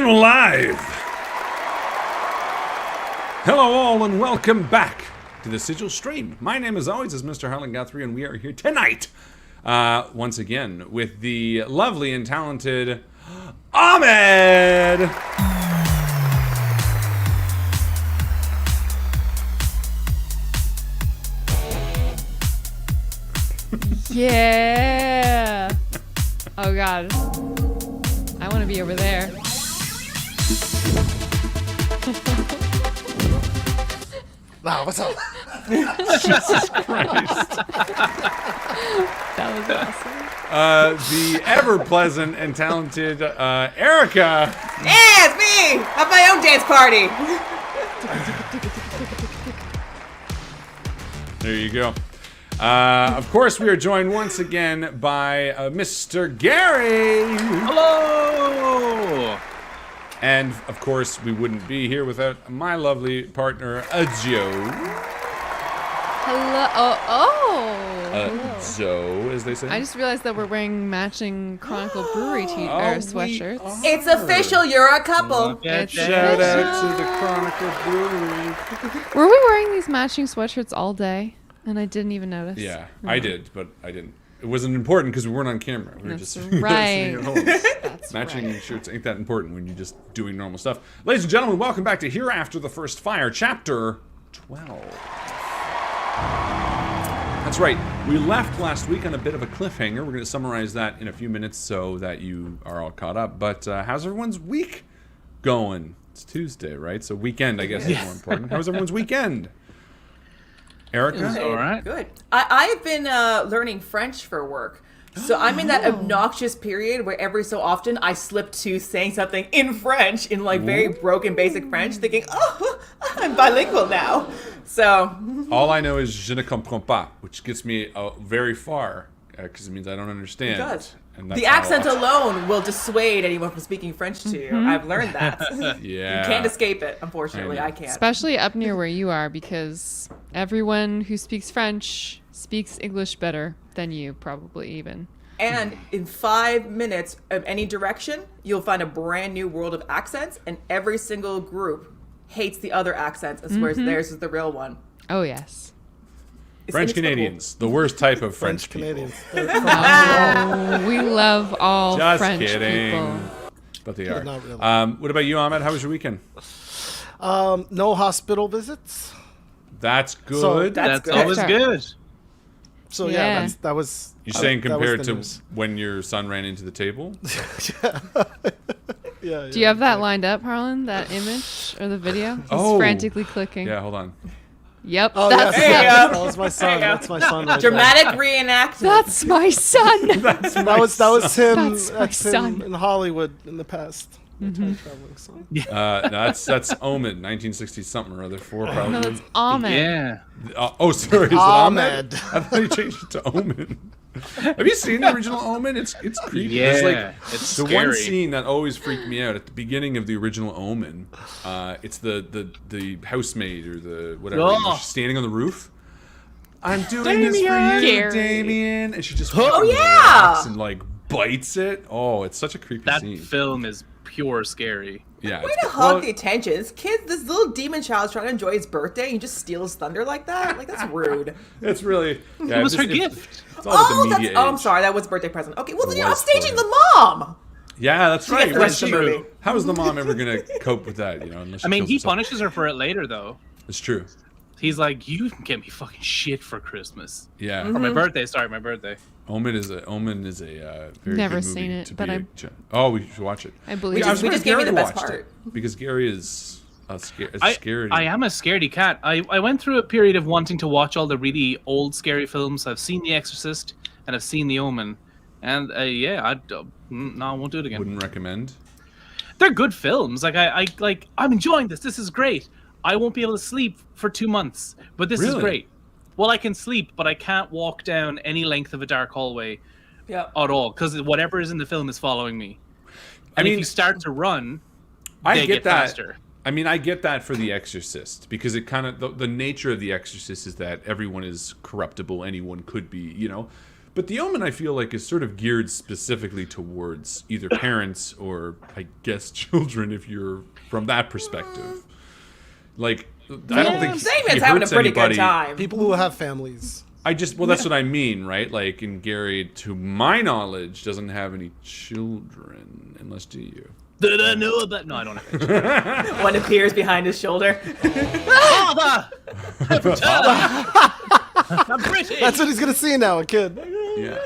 we're live! Hello all and welcome back to the Sigil stream. My name as always is Mr. Harlan Guthrie and we are here tonight, once again, with the lovely and talented Ahmed! Yeah! Oh god. I want to be over there. Wow, what's up? Jesus Christ. That was awesome. The ever-pleasant and talented Erica. Yeah, it's me! I have my own dance party! There you go. Of course, we are joined once again by Mr. Gary. Hello! And, of course, we wouldn't be here without my lovely partner, Joe. Hello. Hello. Joe, as they say. I just realized that we're wearing matching Chronicle Brewery sweatshirts. It's official, you're a couple! It's Shout official. out to the Chronicle Brewery. Were we wearing these matching sweatshirts all day? And I didn't even notice. Yeah, I did, but I didn't. It wasn't important because we weren't on camera. We were That's just right. sitting at home. That's Matching right. shirts ain't that important when you're just doing normal stuff. Ladies and gentlemen, welcome back to Hereafter the First Fire, Chapter 12. That's right. We left last week on a bit of a cliffhanger. We're going to summarize that in a few minutes so that you are all caught up. But how's everyone's week going? It's Tuesday, right? So weekend, I guess, is more important. How's everyone's weekend? Erica? All right. Good. I've been learning French for work. So I'm in that obnoxious period where every so often I slip to saying something in French, in like very broken basic French, thinking, oh, I'm bilingual now. So All I know is je ne comprends pas, which gets me very far, because it means I don't understand. it does. And that's The how- accent alone will dissuade anyone from speaking French to you. I've learned that. Yeah. You can't escape it, unfortunately. I can't. Especially up near where you are, because everyone who speaks French speaks English better than you, probably even. And in 5 minutes of any direction, you'll find a brand new world of accents, and every single group hates the other accents and swears theirs is the real one. Oh, yes. It's French inexplicable. Canadians, the worst type of French people. Canadians. Oh, we love all Just French kidding. people. But they are. Not really. What about you, Ahmed? How was your weekend? No hospital visits. That's good. That's That's good. always good. So Yeah. yeah, that was. You're saying that was compared the to news. when your son ran into the table? Yeah. Do you have that lined up, Harlan? That image or the video? He's Oh. frantically clicking. Yeah, hold on. Yep. Oh that's yes, yeah. that was my son. That's my son. Right Dramatic reenactment. That's my son. That's there. That was him. That's my That's him son. in Hollywood in the past. Time traveling son. no, that's Omen, 1960 something or other. Four No, probably. that's Ahmed. Yeah. Oh, sorry. Is it Ahmed? Ahmed. I thought you changed it to Omen. Have you seen the original Omen? It's creepy. Yeah, There's it's the scary. one scene that always freaked me out at the beginning of the original Omen. It's the housemaid or the whatever. Oh. She's standing on the roof. I'm doing this for you, Gary. Damien. And she just Oh, fucking yeah. walks and like bites it. Oh, it's such a creepy That scene. film is pure scary. Yeah. Way it's- to hog well, the attention. This little demon child's trying to enjoy his birthday and you just steal his thunder like that? Like, that's rude. It's really. Yeah, It was her it's- gift. It's all about Oh, the media I'm age. sorry. That was a birthday present. Okay, well, then It you're was upstaging for the her. mom. Yeah, that's right. gets the rest of the movie. How is the mom ever gonna cope with that? You know, unless she I mean, kills he herself. punishes her for it later, though. It's true. He's like, you can get me fucking shit for Christmas. Yeah. Or my birthday, sorry, my birthday. Omen is a very Never good seen movie it, to but be I'm- Oh, we should watch it. I believe I was we wondering just if gave you Gary the best watched part. it, because Gary is a scaredy. I am a scaredy cat. I went through a period of wanting to watch all the really old scary films. I've seen The Exorcist and I've seen The Omen. And no, I won't do it again. Wouldn't recommend. They're good films. I'm enjoying this. This is great. I won't be able to sleep for 2 months, but this is Really? great. Well, I can sleep, but I can't walk down any length of a dark hallway Yeah. at all because whatever is in the film is following me. I And mean, if you start to run, I they get get that. faster. I mean, I get that for The Exorcist because it kind of the nature of The Exorcist is that everyone is corruptible. Anyone could be, you know. But The Omen, I feel like, is sort of geared specifically towards either parents or, I guess, children, if you're from that perspective. Like, I don't think Damon's having a pretty anybody. good time. People who have families. That's what I mean, right? Like, and Gary, to my knowledge, doesn't have any children, unless do you? Did I know about? No, I don't have it. One appears behind his shoulder. Father! I'm British! That's what he's gonna see now, a kid. Yeah.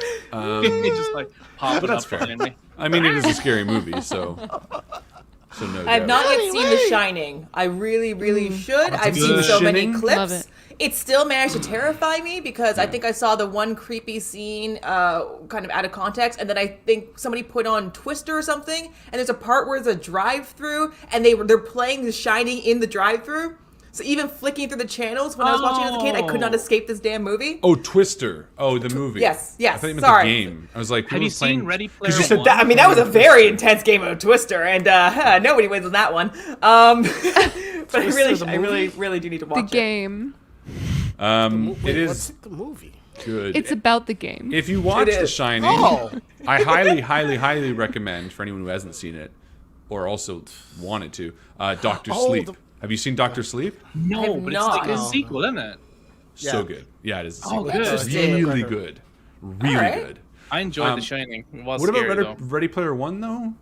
He's just like popping that's up fair. behind me. I mean, it is a scary movie, so no I have doubt. not yet seen The Shining. I really, really should. I've seen good. so many Shining? clips. Love it. It still managed to terrify me because I think I saw the one creepy scene kind of out of context, and then I think somebody put on Twister or something, and there's a part where there's a drive-through, and they're playing The Shining in the drive-through. So even flicking through the channels when I was watching it as a kid, I could not escape this damn movie. Oh, Twister. Oh, the movie. Yes, I thought you meant sorry. the game. I was like, Have you seen Ready Player you said One? I mean, that was a very intense game of Twister, and nobody wins on that one. But I really do need to watch The game. It is What's the movie? good. It's about the game. If you watch It The is. Shining, Oh. I highly recommend for anyone who hasn't seen it or also wanted to, Doctor Oh, Sleep. Have you seen Doctor Sleep? No, have but not. it's like a No. sequel, isn't it? So Yeah. good. Yeah, it is a Oh, sequel. good. Interesting. Really good. Really Alright. good. I enjoyed Um, The Shining. It was What about scary, though. Ready Player One, though?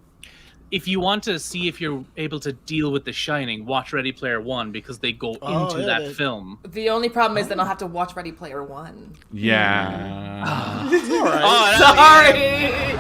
If you want to see if you're able to deal with The Shining, watch Ready Player One because they go Oh, into yeah, that they- film. it. The only problem is then I'll have to watch Ready Player One. Yeah. All right. Oh, Sorry.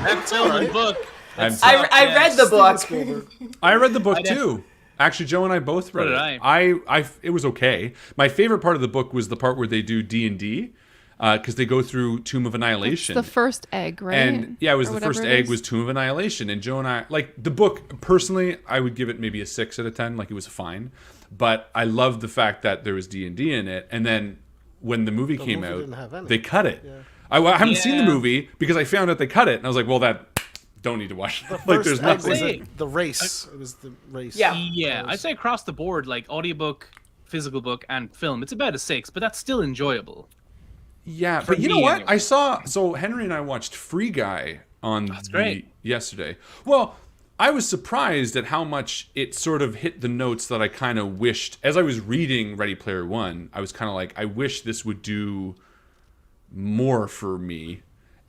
that film and book. I'm I read the book. Spielberg. I read the book I def- too. Actually, Joe and I both read did it. I. It was okay. My favorite part of the book was the part where they do D&D, because they go through Tomb of It's Annihilation. the first egg, right? And yeah, it was Or the whatever first it egg is. was Tomb of Annihilation, and Joe and I like the book. Personally, I would give it maybe a 6 out of 10. Like, it was fine, but I loved the fact that there was D&D in it. And then when the movie came movie out, didn't have any. they cut it. I haven't seen the Yeah. movie because I found out they cut it, and I was like, well, that don't need to watch that. Like, there's First egg was nothing. the race. It was the race. Yeah. Yeah, I'd say across the board, like audiobook, physical book, and film, it's about a 6, but that's still enjoyable. Yeah, For but you know me, what? anyway. I saw. So Henry and I watched Free Guy on great. yesterday. Well, I was surprised at how much it sort of hit the notes that I kind of wished. As I was reading Ready Player One, I was kind of like, I wish this would do more for me.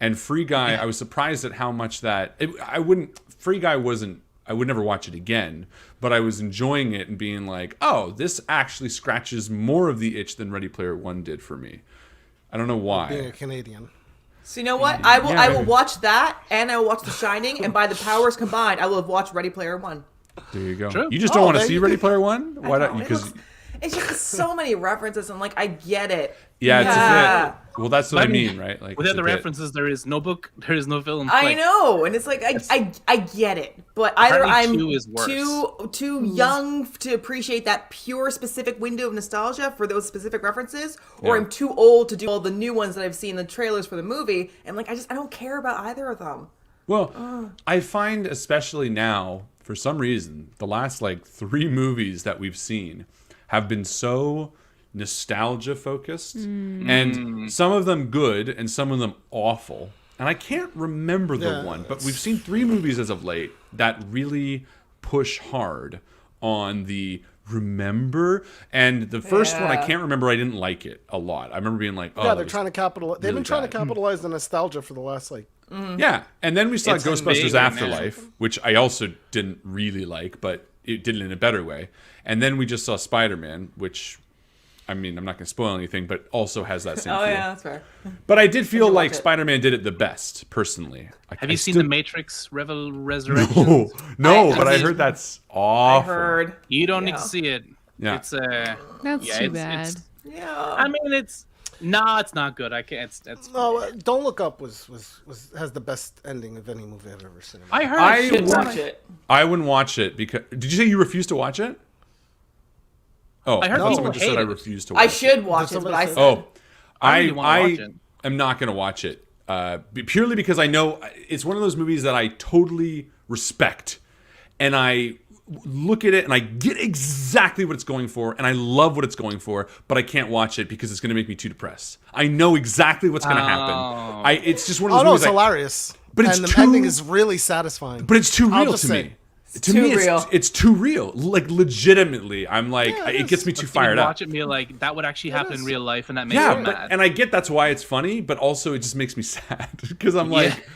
And Free Guy, I was surprised at how much that Free Guy wasn't. I would never watch it again, but I was enjoying it and being like, oh, this actually scratches more of the itch than Ready Player One did for me. I don't know why. Being a Canadian. So you know what? I will. Yeah, I will maybe. watch that, and I will watch The Shining, and by the powers combined, I will have watched Ready Player One. There you go. True. You just don't Oh, want to there see you Ready go. Player One? Why I not? know, Because it's just so many references, and like I get it. yeah, it's Yeah. a bit. Well, that's what I mean, right? Like, Without it's the a bit. references, there is no book, there is no film. I Like, know, and it's like I get it, but either Apparently I'm two is worse. too young to appreciate that pure specific window of nostalgia for those specific references, or Yeah. I'm too old to do all the new ones that I've seen in the trailers for the movie, and like I don't care about either of them. Well, I find especially now, for some reason, the last like 3 movies that we've seen have been so nostalgia focused, and some of them good and some of them awful. And I can't remember the Yeah, one, but we've seen 3 movies as of late that really push hard on the remember. And the first one, I Yeah. can't remember. I didn't like it a lot. I remember being like, oh, Yeah, that they're was trying to capitalize. They've really been trying bad. to capitalize the nostalgia for the last like. Yeah, and then we saw It's Ghostbusters amazing, Afterlife, which I also didn't really like, but it did it in a better way. And then we just saw Spider-Man, which, I mean, I'm not going to spoil anything, but also has that same Oh feel. yeah, that's fair. But I did feel you like watch it? Spider-Man did it the best, personally. Have you seen The Matrix Resurrection? No, no, I but I mean, heard that's I awful. heard. You don't need Yeah. to see it. Yeah. It's That's yeah, too it's- bad. it's- Yeah. I mean, it's not good. I can't. It's No, Don't Look Up was has the best ending of any movie I've ever seen. I heard. I should would- watch it. I wouldn't watch it because... Did you say you refused to watch it? Oh, I heard people someone just said hate I it. refused to watch I it. should watch it, somebody but I say- said. Oh, I really wanna watch it. am not going to watch it purely because I know it's one of those movies that I totally respect, and I look at it and I get exactly what it's going for and I love what it's going for, but I can't watch it because it's going to make me too depressed. I know exactly what's going to happen. It's just one of those movies. It's hilarious. But it's and the too, ending is really satisfying. But it's too real to me. To me, real. it's too real. Like, legitimately, I'm like, it gets me too fired up. Watch it and be like, that would actually happen in real life, and that makes me mad. And I get that's why it's funny, but also it just makes me sad because I'm like,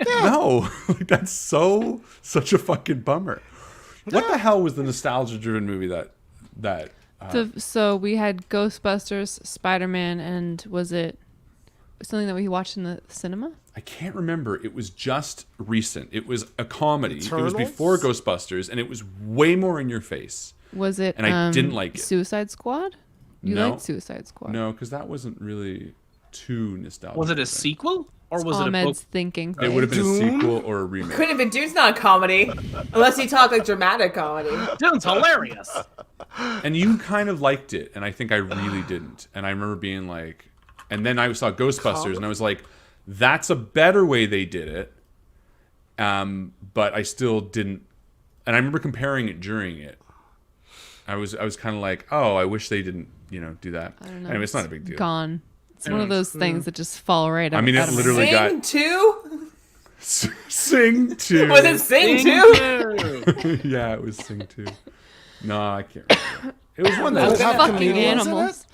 no, like, that's such a fucking bummer. What the hell was the nostalgia-driven movie that? So we had Ghostbusters, Spider-Man, and was it something that we watched in the cinema? I can't remember. It was just recent. It was a comedy. Eternals? It was before Ghostbusters, and it was way more in your face. Was it? And I didn't like it. Suicide Squad? You No. liked Suicide Squad? No, because that wasn't really too nostalgic. Was it a sequel or was it a book? Ahmed's thinking. It would have been Dune? a sequel or a remake. Couldn't have been. Dude's not a comedy, unless you talk like dramatic comedy. Dude's hilarious. And you kind of liked it, and I think I really didn't. And I remember being like, and then I saw Ghostbusters, and I was like, that's a better way they did it. But I still didn't. And I remember comparing it during it. I was kind of like, oh, I wish they didn't, do that. I don't know. Anyway, it's not a big deal. Gone. It's one of those things that just fall right out. I mean, it out of my literally head. Sing two? Sing 2. Was it Sing two? Yeah, it was Sing 2. No, I can't remember. It was one that Does it have Fucking comedians in animals.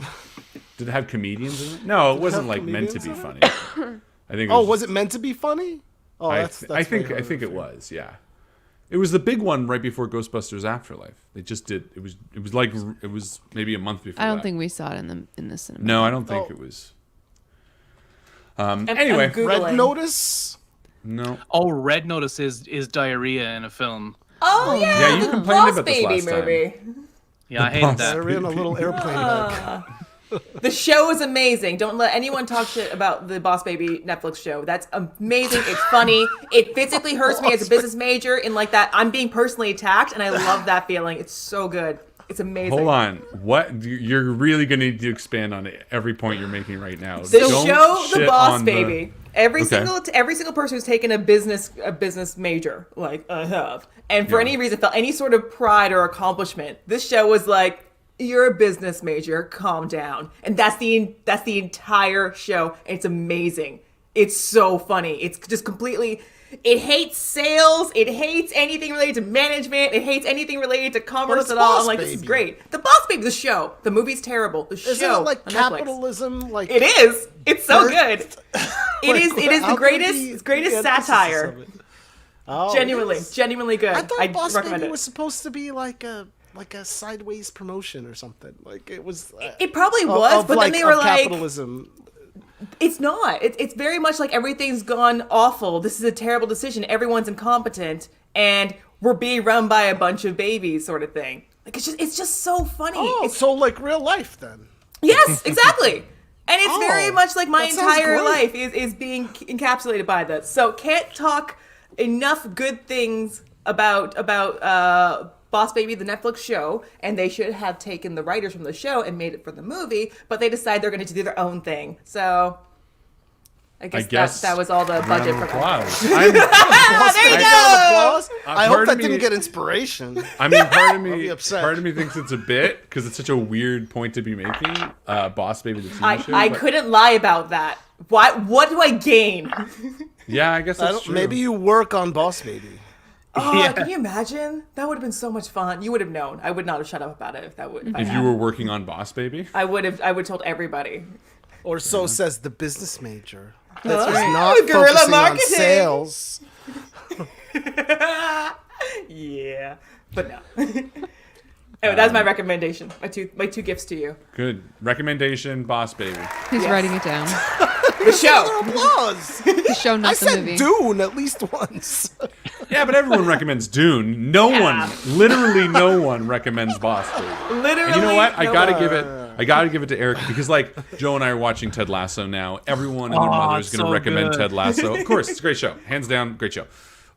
it? Did it have comedians in it? No, it wasn't like meant to be comedians funny. I think. Oh, was it meant to be funny? Oh, I that's think very I think hard it to was. Yeah, it was the big one right before Ghostbusters Afterlife. They just did. It was maybe a month before. I don't that. think we saw it in the cinema. No, I don't think Oh. it was. I'm Anyway, Red Googling. Notice? no. Oh, Red Notice is diarrhea in a film. Oh yeah, Yeah, you the complained Boss about this Baby last time. movie. Yeah, I hated They're that. in a little airplane back. The show is amazing. Don't let anyone talk shit about the Boss Baby Netflix show. That's amazing. It's funny. It physically hurts me as a business major in like that I'm being personally attacked, and I love that feeling. It's so good. It's amazing. Hold on. What? You're really going to need to expand on every point you're making right now. The Don't show, The shit Boss on Baby. Every Okay. single person who's taken a business major, like I have, and for Yeah. any reason felt any sort of pride or accomplishment, this show was like, you're a business major, calm down. And that's the entire show. It's amazing. It's so funny. It's just completely. It hates sales. It hates anything related to management. It hates anything related to commerce it's at all. Boss I'm like, this is Baby. great. The Boss Baby, the show. The movie's terrible. The Isn't show it like on Netflix. capitalism? Like It is. It's so Earth- good. It is. It is the how could it be greatest the antithesis satire. of it? Oh, Genuinely, it is? genuinely good. I thought Boss recommend Baby it. was supposed to be like a sideways promotion or something. Like it was. It probably was, but then they were like, capitalism. it's not. It's very much like everything's gone awful. This is a terrible decision. Everyone's incompetent, and we're being run by a bunch of babies, sort of thing. Like it's just so funny. Oh, It's, so like real life then. yes, exactly. And it's very Oh, much like my that sounds entire great. life is being encapsulated by this. So can't talk enough good things about Boss Baby, the Netflix show, and they should have taken the writers from the show and made it for the movie, but they decided they're going to do their own thing. So I guess that was all the budget for that. applause. There you go. Applause. I hope part that of me- didn't get inspiration. I mean, be upset. part of me thinks it's a bit because it's such a weird point to be making. Boss Baby, the TV show. I but- couldn't lie about that. What do I gain? Yeah, I guess that's true. Maybe you work on Boss Baby. Oh, Yeah. can you imagine? That would have been so much fun. You would have known. I would not have shut up about it if that would. if you were working on Boss Baby. I would have told everybody. Or so says the business major. Oh, That's just not guerrilla focusing on marketing. sales. Yeah, but no. Anyway, that's my recommendation. My two gifts to you. Good recommendation, Boss Baby. He's Yes. writing it down. The show. Applause. The show, I not the said movie. Dune at least once. Yeah, but everyone recommends Dune. No Yeah. one, literally no one recommends Boss Baby. Literally. And you know what? I no gotta one. give it. I gotta give it to Eric because, like, Joe and I are watching Ted Lasso now. Everyone and their mother is it's gonna so recommend good. Ted Lasso. Of course, it's a great show, hands down, great show.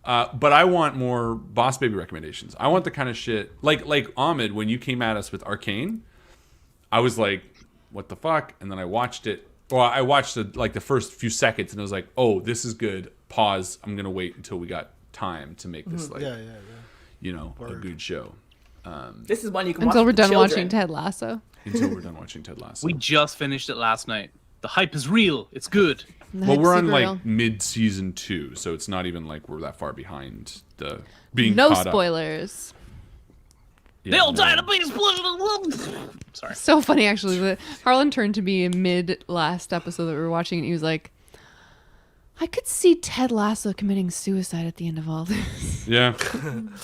But I want more Boss Baby recommendations. I want the kind of shit like Ahmed when you came at us with Arcane. I was like, what the fuck? And then I watched it. Well, I watched the first few seconds, and I was like, oh, this is good. Pause. I'm gonna wait until we got time to make this a good show. This is one you can Until watch we're with the done children. watching Ted Lasso. Until we're done watching Ted Lasso. We just finished it last night. The hype is real. It's good. The Well, hype's we're on super like real. mid-season 2, so it's not even like we're that far behind the being No caught up. spoilers. Yeah, They'll no. die to be split. Sorry. So funny, actually. That Harlan turned to me mid last episode that we were watching, and he was like, "I could see Ted Lasso committing suicide at the end of all this." Yeah,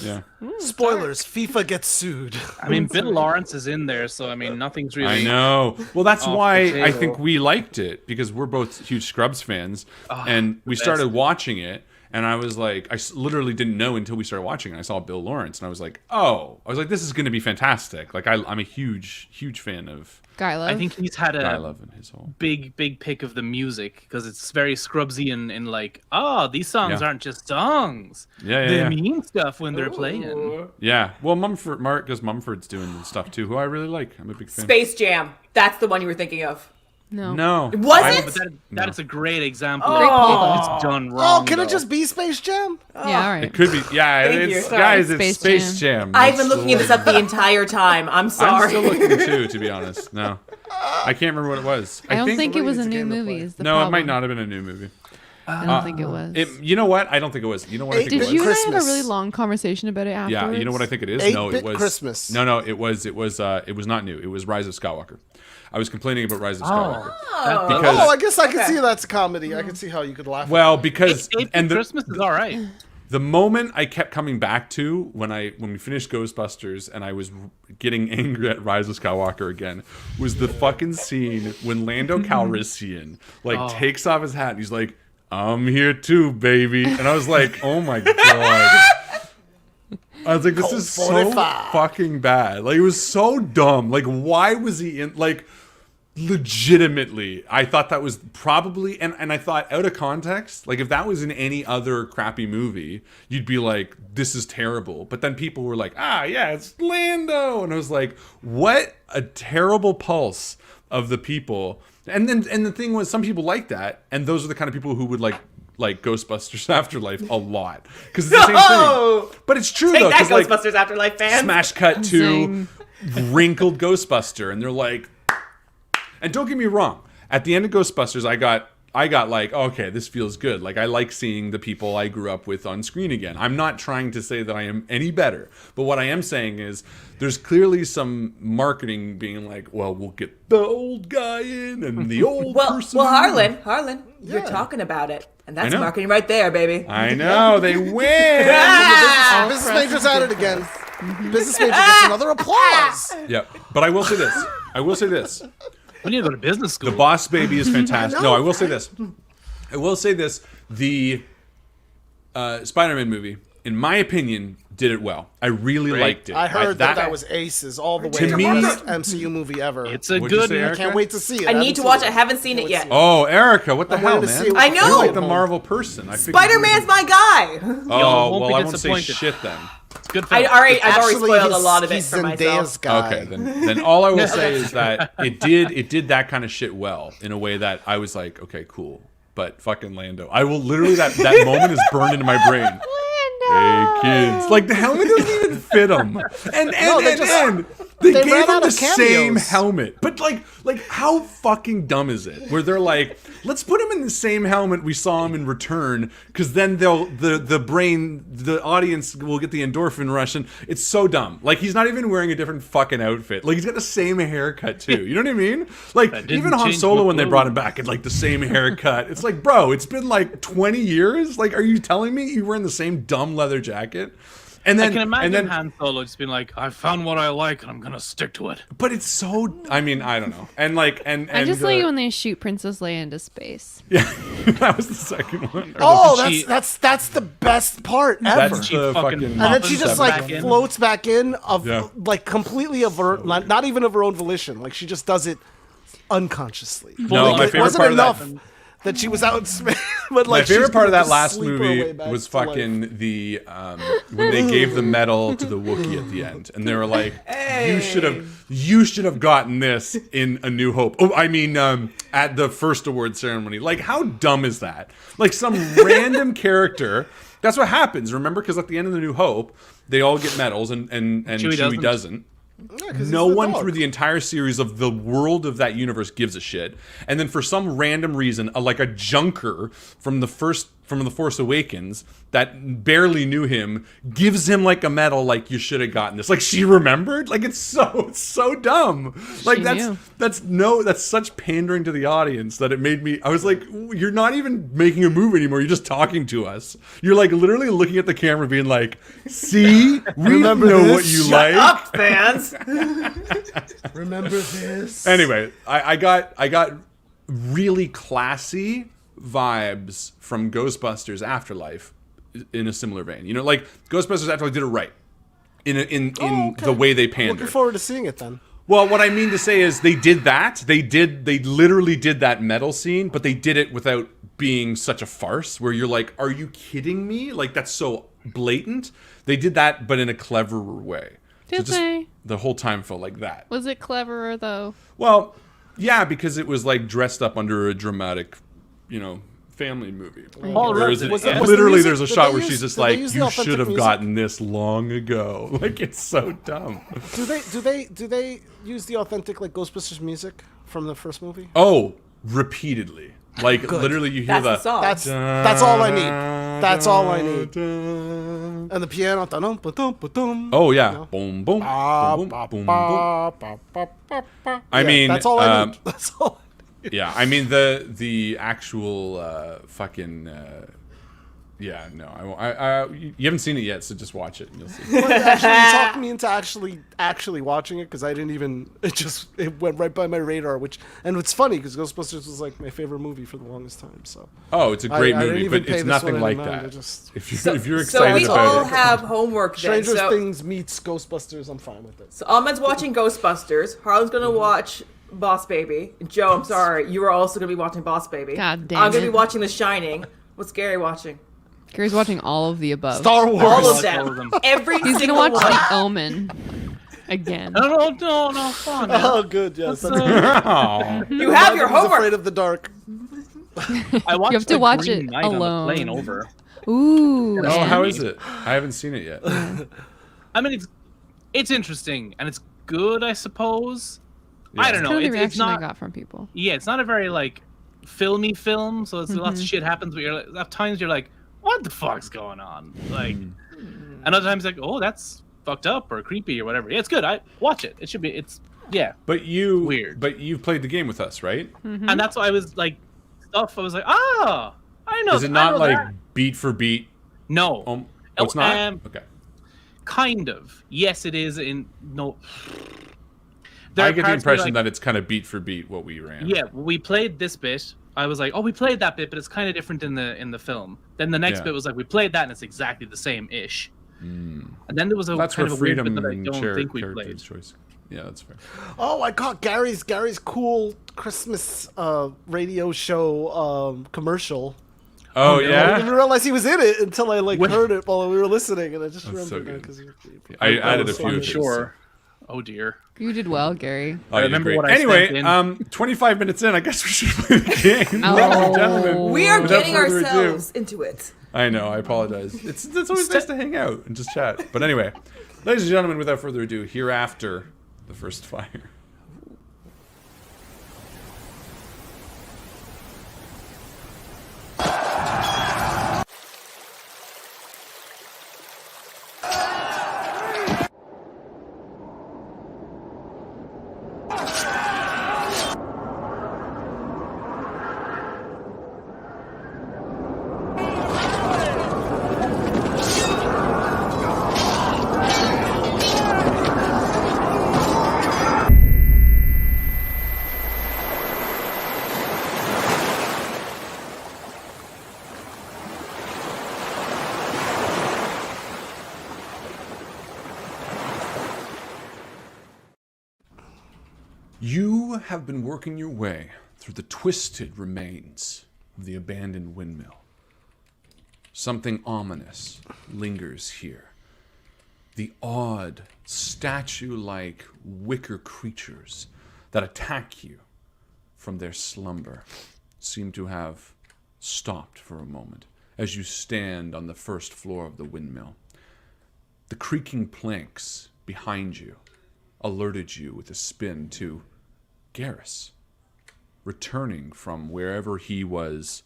yeah. Spoilers: FIFA gets sued. I mean, Bill Lawrence is in there, so I mean, nothing's really. I know. Well, that's Off the why I table. think we liked it, because we're both huge Scrubs fans, and we best. started watching it, and I was like, literally didn't know until we started watching it. I saw Bill Lawrence, and I was like, this is going to be fantastic. Like, I'm a huge fan of Guy Love. I think he's had Guy a Love and his whole. big pick of the music because it's very Scrubsy and like, these songs Yeah. aren't just songs. Yeah, They yeah. mean stuff when they're playing. Yeah. Well, Marcus Mumford's doing stuff too, who I really like. I'm a big fan. Space Jam. That's the one you were thinking of. no. No. Was I- it? But No. that's a great example Great of call. it's done wrong. Oh, can it though. just be Space Jam? Yeah, all right. It could be. Yeah, Thank it's you. Sorry. guys. It's Space Space Jam. I've been It's looking this up the entire time. I'm I'm sorry. still looking too, to be honest. No, I can't remember what it was. I don't think it was a Somebody new needs a game to movie. play. Is the No, problem. it might not have been a new movie. I don't think it was. You know what? I don't think it was. You know what I think Did it was? you and I have Christmas. a really long conversation about it afterwards? Yeah, you know what I think it is? 8-bit No, it was Christmas. No, it was not new. It was Rise of Skywalker. I was complaining about Rise of Skywalker. Because Oh, I guess I can Okay. see that's a comedy. I can see how you could laugh. well, at because and Christmas is all right. the moment I kept coming back to when we finished Ghostbusters and I was getting angry at Rise of Skywalker again was the fucking scene when Lando Calrissian takes off his hat and he's like, "I'm here too, baby," and I was like, "Oh my god." I was like, this is so 45. fucking bad. Like, it was so dumb. Like, why was he in, like, legitimately, I thought that was probably, and I thought out of context, like, if that was in any other crappy movie, you'd be like, this is terrible. But then people were like, yeah, it's Lando. And I was like, what a terrible pulse of the people. And the thing was, some people like that, and those are the kind of people who would like Ghostbusters Afterlife a lot, because it's the same No! thing. But it's true Take though, that, 'cause, like, Ghostbusters Afterlife fans. smash cut to Same. wrinkled Ghostbuster, and they're like, and don't get me wrong, at the end of Ghostbusters, I got like, okay, this feels good. Like, I like seeing the people I grew up with on screen again. I'm not trying to say that I am any better, but what I am saying is there's clearly some marketing being like, well, we'll get the old guy in and the old person. Harlan, you're talking about it, and that's know. marketing right there, baby. I know, they win. Ah! Business majors at it again. Business major gets another applause. Yep. But I will say this. We need to go to business school. The Boss Baby is fantastic. No, I will say this. The Spider-Man movie, in my opinion, did it well. I really liked it. I heard that was aces all the way. To To me- the best MCU movie ever. It's a What'd you good. say, I Erica? can't wait to see it. I need to watch it. I haven't seen it yet. Oh, Erica, what the I'm hell, waiting to see man? it with I the know! You're family like the home. Marvel person. I figured Spider-Man's my guy. Oh, won't well, be I won't say disappointed. shit then. It's good. I've Film. already Actually, spoiled a he's- lot of it he's for Zendaya's myself. guy. Okay, then all I will say is that it did that kind of shit well in a way that I was like, okay, cool. But fucking Lando, I will literally that moment is burned into my brain. Hey kids, like the helmet doesn't even fit him, and they they gave ran him out the of same cameos. helmet. But like how fucking dumb is it? Where they're like, let's put him in the same helmet we saw him in Return, because then the audience will get the endorphin rush, and it's so dumb. Like, he's not even wearing a different fucking outfit. Like, he's got the same haircut too. You know what I mean? Like, didn't even Han change Solo my when they clothes. brought him back, had like the same haircut. It's like, bro, it's been like 20 years. Like, are you telling me you're wearing the same dumb leather jacket? And I then, can imagine and then, Han Solo just being like, "I found what I like, and I'm gonna stick to it." but it's so. I mean, I don't know. And like, and I just like when they shoot Princess Leia into space. yeah, that was the second one. Oh, Doesn't she- that's the best part ever. That's She the fucking fucking. And then she just Back like in. floats back in of Yeah. like completely of her, not even of her own volition. Like, she just does it unconsciously. No, Like, my it favorite wasn't part of enough that. that she was out in space. But My like, she's favorite part of gonna that last sleep her way movie back was to life. fucking the when they gave the medal to the Wookiee at the end, and they were like, "You should have gotten this in A New Hope." Oh, I mean, at the first award ceremony. Like, how dumb is that? Like, some random character That's what happens, remember? Because at the end of the New Hope, they all get medals, and Chewie doesn't. Yeah, 'cause No he's the one dog. through the entire series of the world of that universe gives a shit. And then for some random reason, like a junker from the Force Awakens that barely knew him gives him like a medal, like you should have gotten this. Like she remembered. Like it's so dumb. Like She knew. that's such pandering to the audience that it made me. I was like, you're not even making a move anymore. You're just talking to us. You're like literally looking at the camera, being like, "See, we Remember know this? what you Shut like." Up, fans. Remember this? Anyway, I got really classy vibes from Ghostbusters Afterlife in a similar vein. You know, like Ghostbusters Afterlife did it right in okay. the way they Looking pandered. forward to seeing it then. Well, what I mean to say is they did that. They literally did that metal scene, but they did it without being such a farce where you're like, are you kidding me? Like that's so blatant. They did that, but in a cleverer way. Did just, they? The whole time felt like that. Was it cleverer though? Well, yeah, because it was like dressed up under a dramatic, family movie. All right. There's Was a- the- was the literally, music- there's a did shot they where use- she's just did they like, use the "You authentic should have music?" gotten this long ago." Like it's so dumb. Do they use the authentic like Ghostbusters music from the first movie? Oh, repeatedly. Like literally, you hear That's the song. That's all I need. That's all I need. And the piano. Dun, ba-dum, ba-dum. Oh yeah, No. boom, boom, Ba, boom, ba, boom, boom, boom. ba, ba, ba, ba, ba. I Yeah, mean, that's all I need. That's all. Yeah, I mean the actual fucking. Yeah, no, you haven't seen it yet, so just watch it and you'll see. Well, actually, you talked me into actually watching it because I didn't even. It went right by my radar. And it's funny because Ghostbusters was like my favorite movie for the longest time. So Oh, it's a great I didn't movie, even but pay it's this nothing one like any mind. that. I just- If you're So excited we about all it, have homework then. Stranger So, Things meets Ghostbusters. I'm fine with it. so Ahmed's watching Ghostbusters. Harlan's gonna watch Boss Baby. Joe, I'm sorry, you are also gonna be watching Boss Baby. God damn I'm gonna it. be watching The Shining. What's Gary watching? Gary's watching all of the above. Star Wars. All of All of them. them. Every He's gonna single watch one. The Omen again. No, come on. Man. Oh, good. Yes. Let's, That's oh, You have your I was homework. afraid of the dark. I watched You have to the watch Green it Knight on the alone. plane over. Ooh. oh, and- how is it? I haven't seen it yet. I mean, it's interesting and it's good, I suppose. Yeah. I don't know. Kind of the It's reaction I not. got from people. Yeah, it's not a very like filmy film, so it's lots of shit happens. But you're like, at times you're like, what the fuck's going on? Like, and other times like, oh, that's fucked up or creepy or whatever. Yeah, it's good. I watch it. It should be. It's yeah. But Weird. But you've played the game with us, right? And that's why I was like, stuff. I was like, I know. Is it I not know like that. beat for beat? No. Oh, it's not. Okay. Kind of. Yes, it is. No. There I are get the parts where, impression like, that it's kind of beat for beat what we ran. yeah, we played this bit. I was like, oh, we played that bit, but it's kind of different in the film. Then the next Yeah. bit was like, we played that, and it's exactly the same ish. And then there was a That's kind where of a weird freedom bit that I and don't think we character's played. choice. Yeah, that's fair. Oh, I caught Gary's cool Christmas radio show commercial. Oh, I didn't yeah. even realize he was in it until I When- heard it while we were listening, and I just That's so remembered good. because I that added was a few funny. of these. Sure. Oh dear. You did well, Gary. Oh, you did remember great. what I Anyway, sent in. 25 minutes in, I guess we should play the game. Oh. Ladies and gentlemen. We are without getting further ado- ourselves into it. I know, I apologize. It's always nice to hang out and just chat. But anyway, ladies and gentlemen, without further ado, Hereafter, the first fire. You have been working your way through the twisted remains of the abandoned windmill. Something ominous lingers here. The odd, statue-like wicker creatures that attack you from their slumber seem to have stopped for a moment. as you stand on the first floor of the windmill. The creaking planks behind you alerted you with a spin to Garrus, returning from wherever he was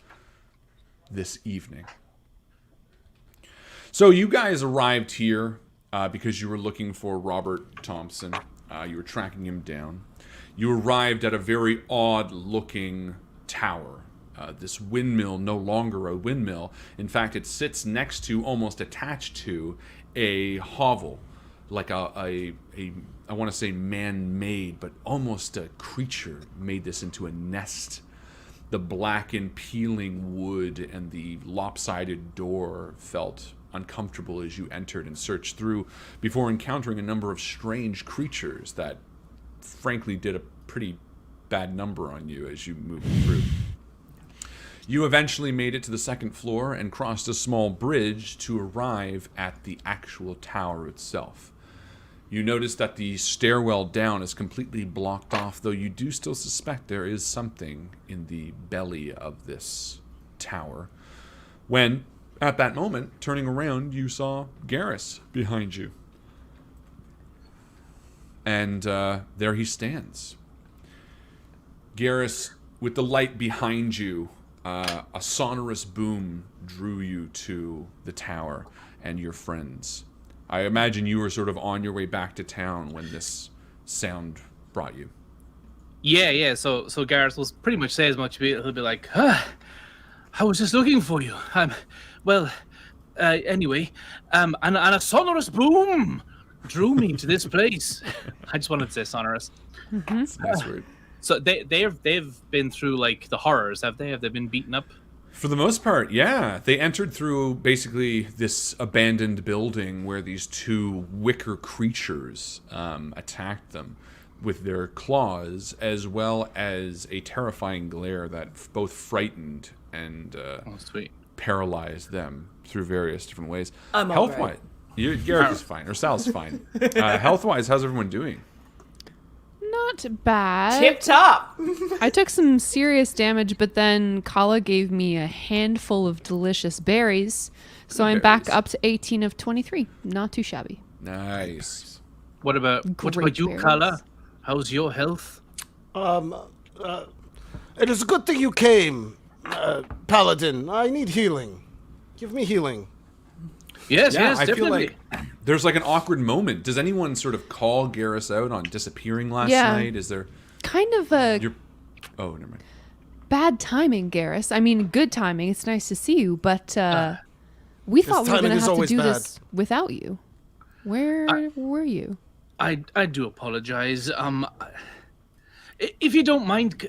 this evening. So you guys arrived here because you were looking for Robert Thompson. You were tracking him down. You arrived at a very odd-looking tower. This windmill, no longer a windmill. In fact, it sits next to, almost attached to, a hovel, like I want to say man-made, but almost a creature made this into a nest. The blackened, peeling wood and the lopsided door felt uncomfortable as you entered and searched through before encountering a number of strange creatures that frankly did a pretty bad number on you as you moved through. You eventually made it to the second floor and crossed a small bridge to arrive at the actual tower itself. You notice that the stairwell down is completely blocked off, though you do still suspect there is something in the belly of this tower. When, at that moment, turning around, you saw Garrus behind you. And there he stands. Garrus, with the light behind you, a sonorous boom drew you to the tower and your friends. I imagine you were sort of on your way back to town when this sound brought you. Yeah. So Garrus will pretty much say as much. He'll be like, I was just looking for you. Anyway, and a sonorous boom drew me to this place. I just wanted to say sonorous. That's a nice word. So they've been through like the horrors, have they? Have they been beaten up? For the most part, yeah. They entered through basically this abandoned building where these two wicker creatures attacked them with their claws, as well as a terrifying glare that both frightened and paralyzed them through various different ways. Health-wise, Garrett is fine, or Sal's fine. Health-wise, how's everyone doing? Not bad. Tip top. I took some serious damage, but then Kala gave me a handful of delicious berries, so I'm back up to 18 of 23. Not too shabby. Nice. What about you, berries. Kala? How's your health? It is a good thing you came, Paladin. I need healing. Give me healing. Yes, I definitely. feel like there's like an awkward moment. Does anyone sort of call Garrus out on disappearing last night? Is there kind of a Oh, never mind. bad timing, Garrus? I mean, good timing. It's nice to see you, but we thought we were going to have to do this without you. Where were you? I do apologize. If you don't mind,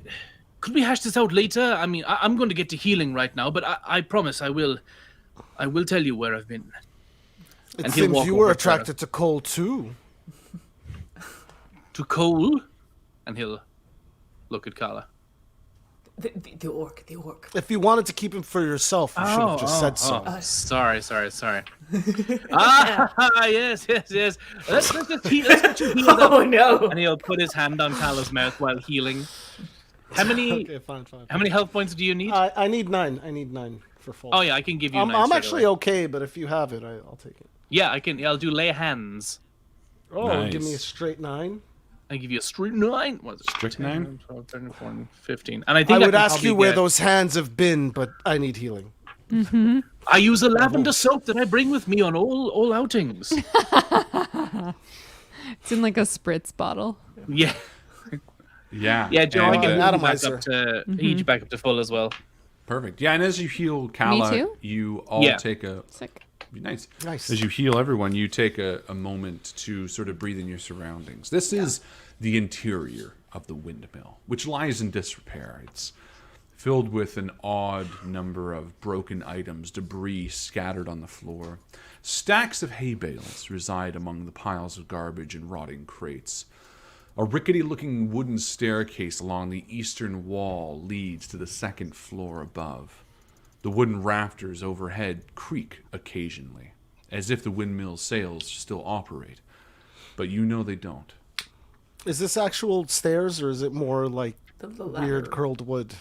could we hash this out later? I mean, I'm going to get to healing right now, but I promise I will tell you where I've been. It seems you were attracted to Cole too. To Cole? And he'll look at Kala. The orc. If you wanted to keep him for yourself, you should have just said so. Sorry. Yes. Let's get you healed up. Oh no! And he'll put his hand on Kala's mouth while healing. How many? Okay, fine. How many health points do you need? I need 9. I need 9 for full. Oh yeah, I can give you. 9 I'm straight actually away. okay, but if you have it, I'll take it. Yeah, I can. I'll do lay hands. Oh, Nice. give me a straight 9. I give you a straight 9. What is it? Strict 10, 9? 12, 13, 14, 15. And I think I would can ask probably you where get- those hands have been, but I need healing. I use a lavender soap that I bring with me on all outings. It's in like a spritz bottle. Yeah. Yeah, Joe, I and, can an heal you back atomizer. up to eat you back up to full as well. perfect. Yeah, and as you heal Kala, too? you all Yeah. take a Sick. nice. Nice. As you heal everyone, you take a moment to sort of breathe in your surroundings. This is the interior of the windmill, which lies in disrepair. It's filled with an odd number of broken items, debris scattered on the floor. Stacks of hay bales reside among the piles of garbage and rotting crates. A rickety-looking wooden staircase along the eastern wall leads to the second floor above. The wooden rafters overhead creak occasionally, as if the windmill's sails still operate. But you know they don't. Is this actual stairs, or is it more like The weird ladder. curled wood?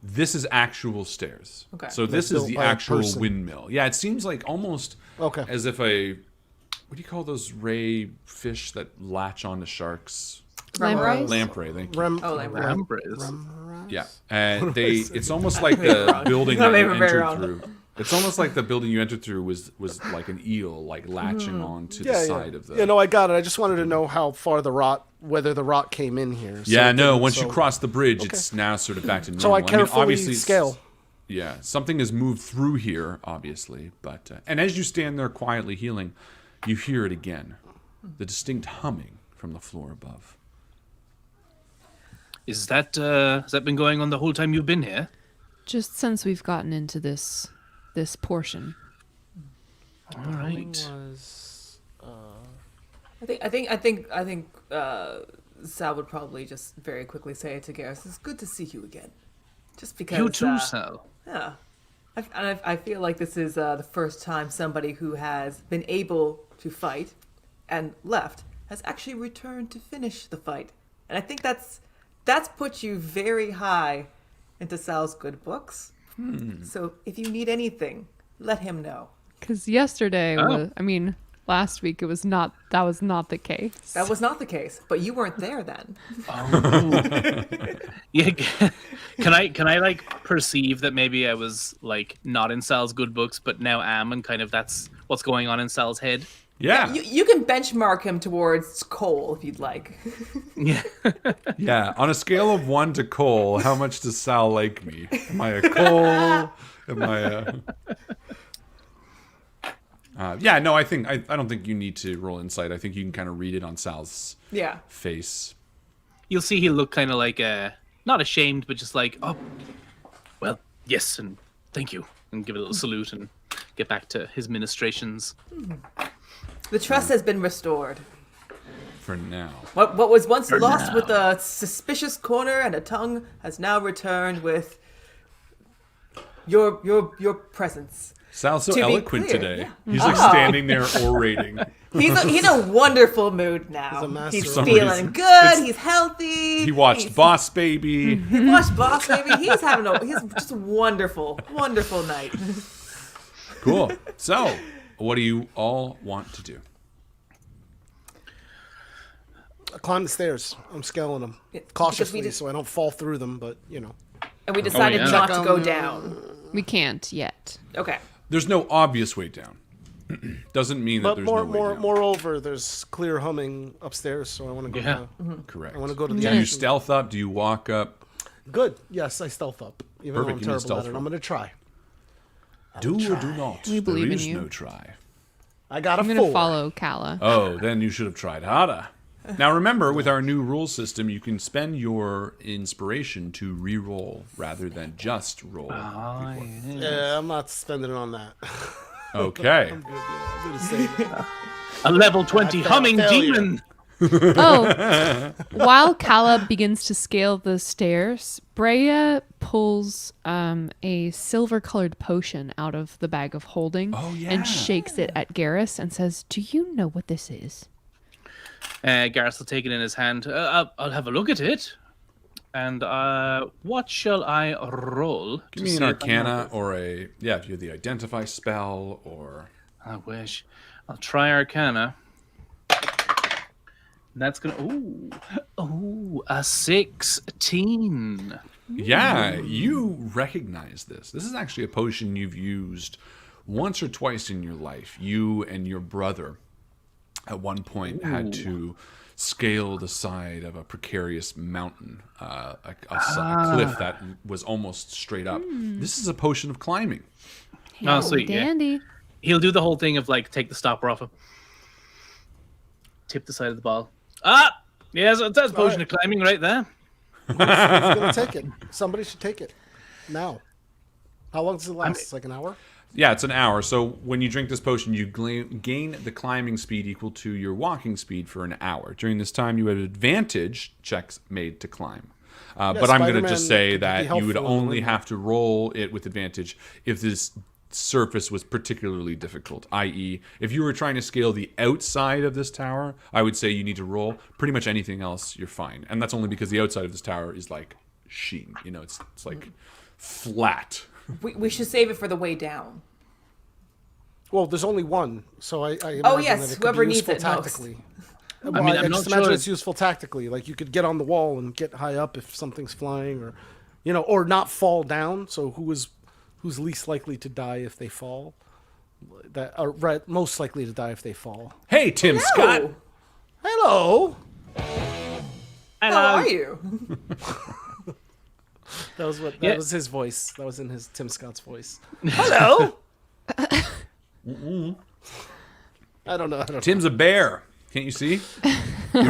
This is actual stairs. Okay. So this Like is the built by a actual person. windmill. Yeah, it seems like almost Okay. as if what do you call those ray fish that latch onto sharks? Lampreys? Lamprey, thank you. Lampreys. Yeah, and it's almost like the building Not that you even very entered wrong. through. It's almost like the building you entered through was like an eel, like latching onto the side of the. Yeah, no, I got it. I just wanted to know how far whether the rot came in here. So Yeah, it no. didn't, Once so- you cross the bridge, it's now sort of back to normal. So I carefully obviously it's- scale. Yeah, something has moved through here, obviously, but and as you stand there quietly healing, you hear it again, the distinct humming from the floor above. Is that has that been going on the whole time you've been here? Just since we've gotten into this portion. All right. Was, I think Sal would probably just very quickly say to Garrus, "It's good to see you again." Just because You too, Sal. Yeah. I feel like this is the first time somebody who has been able to fight and left has actually returned to finish the fight. And I think that's put you very high into Sal's good books. So if you need anything, let him know. Because yesterday last week that was not the case. That was not the case, but you weren't there then. Yeah. Can I like perceive that maybe I was like not in Sal's good books, but now am, and kind of that's what's going on in Sal's head? Yeah, You can benchmark him towards Cole if you'd like. Yeah. yeah. On a scale of 1 to Cole, how much does Sal like me? Am I a Cole? Am I a? Yeah, no. I don't think you need to roll insight. I think you can kind of read it on Sal's Yeah. face. You'll see he'll look kind of like not ashamed, but just like, oh, well, yes, and thank you, and give a little salute and get back to his ministrations. The trust has been restored. For now. What was once For lost now. with a suspicious corner and a tongue has now returned with your presence. Sal's so To be eloquent clear, today. yeah. He's like standing there orating. He's in a wonderful mood now. He's a master He's of- some feeling reason. good. He's healthy. He watched Boss Baby. He watched Boss Baby. He's just a wonderful night. Cool. So, what do you all want to do? I climb the stairs. I'm scaling them Because cautiously we just- so I don't fall through them. But you know, And we decided yeah. not to go down. We can't yet. Okay. There's no obvious way down. Doesn't mean that but there's no way down. moreover, there's clear humming upstairs, so I want to go. Yeah. Down. Correct. I want to go to the. Do you action. stealth up? Do you walk up? Good. Yes, I stealth up. Even Perfect, give me though a I'm stealth terrible at it, roll. I'm gonna try. Do or do not. We believe there in is you. no try. I got a I'm 4. gonna follow Kala. Oh, then you should have tried harder. Now remember, with our new rule system, you can spend your inspiration to re-roll rather than just roll. Yeah, I'm not spending it on that. Okay. I'm gonna save it. A level 20 I humming failure. demon. Oh, while Kala begins to scale the stairs, Brea pulls a silver-colored potion out of the bag of holding and shakes it at Garrus and says, "Do you know what this is?" Gareth will take it in his hand. I'll have a look at it. And what shall I roll? Give me an Arcana or a... Yeah, if you have the Identify spell or... I wish. I'll try Arcana. That's gonna... Ooh, a 16. Yeah, you recognize this. This is actually a potion you've used once or twice in your life. You and your brother at one point had to scale the side of a precarious mountain, a cliff that was almost straight up. This is a potion of climbing. Oh, sweet, yeah. dandy. He'll do the whole thing of like take the stopper off him. Tip the side of the ball. Ah! Yes, that's potion of climbing right there. Who's gonna take it? Somebody should take it now. How long does it last? Like an hour? Yeah, it's an hour. So when you drink this potion, you gain the climbing speed equal to your walking speed for an hour. During this time, you have advantage checks made to climb. But I'm going to just Spider-Man say could be that you would helpful in only the have to roll it with advantage if this surface was particularly difficult, i.e. if you were trying to scale the outside of this tower, I would say you need to roll. Pretty much anything else, you're fine. And that's only because the outside of this tower is like sheen. You know, it's like flat. We should save it for the way down. Well, there's only one, so I imagine Oh, yes, that it could whoever be needs useful it most. tactically. I Well, mean, I I'm just not imagine sure. it's useful tactically. Like you could get on the wall and get high up if something's flying, or or not fall down. So who's least likely to die if they fall? That are right, most likely to die if they fall. Hey, Tim Scott. Hello. How are you? That was what. Yeah. That was his voice. That was in his Tim Scott's voice. Hello. I don't know. Tim's a bear. Can't you see? That's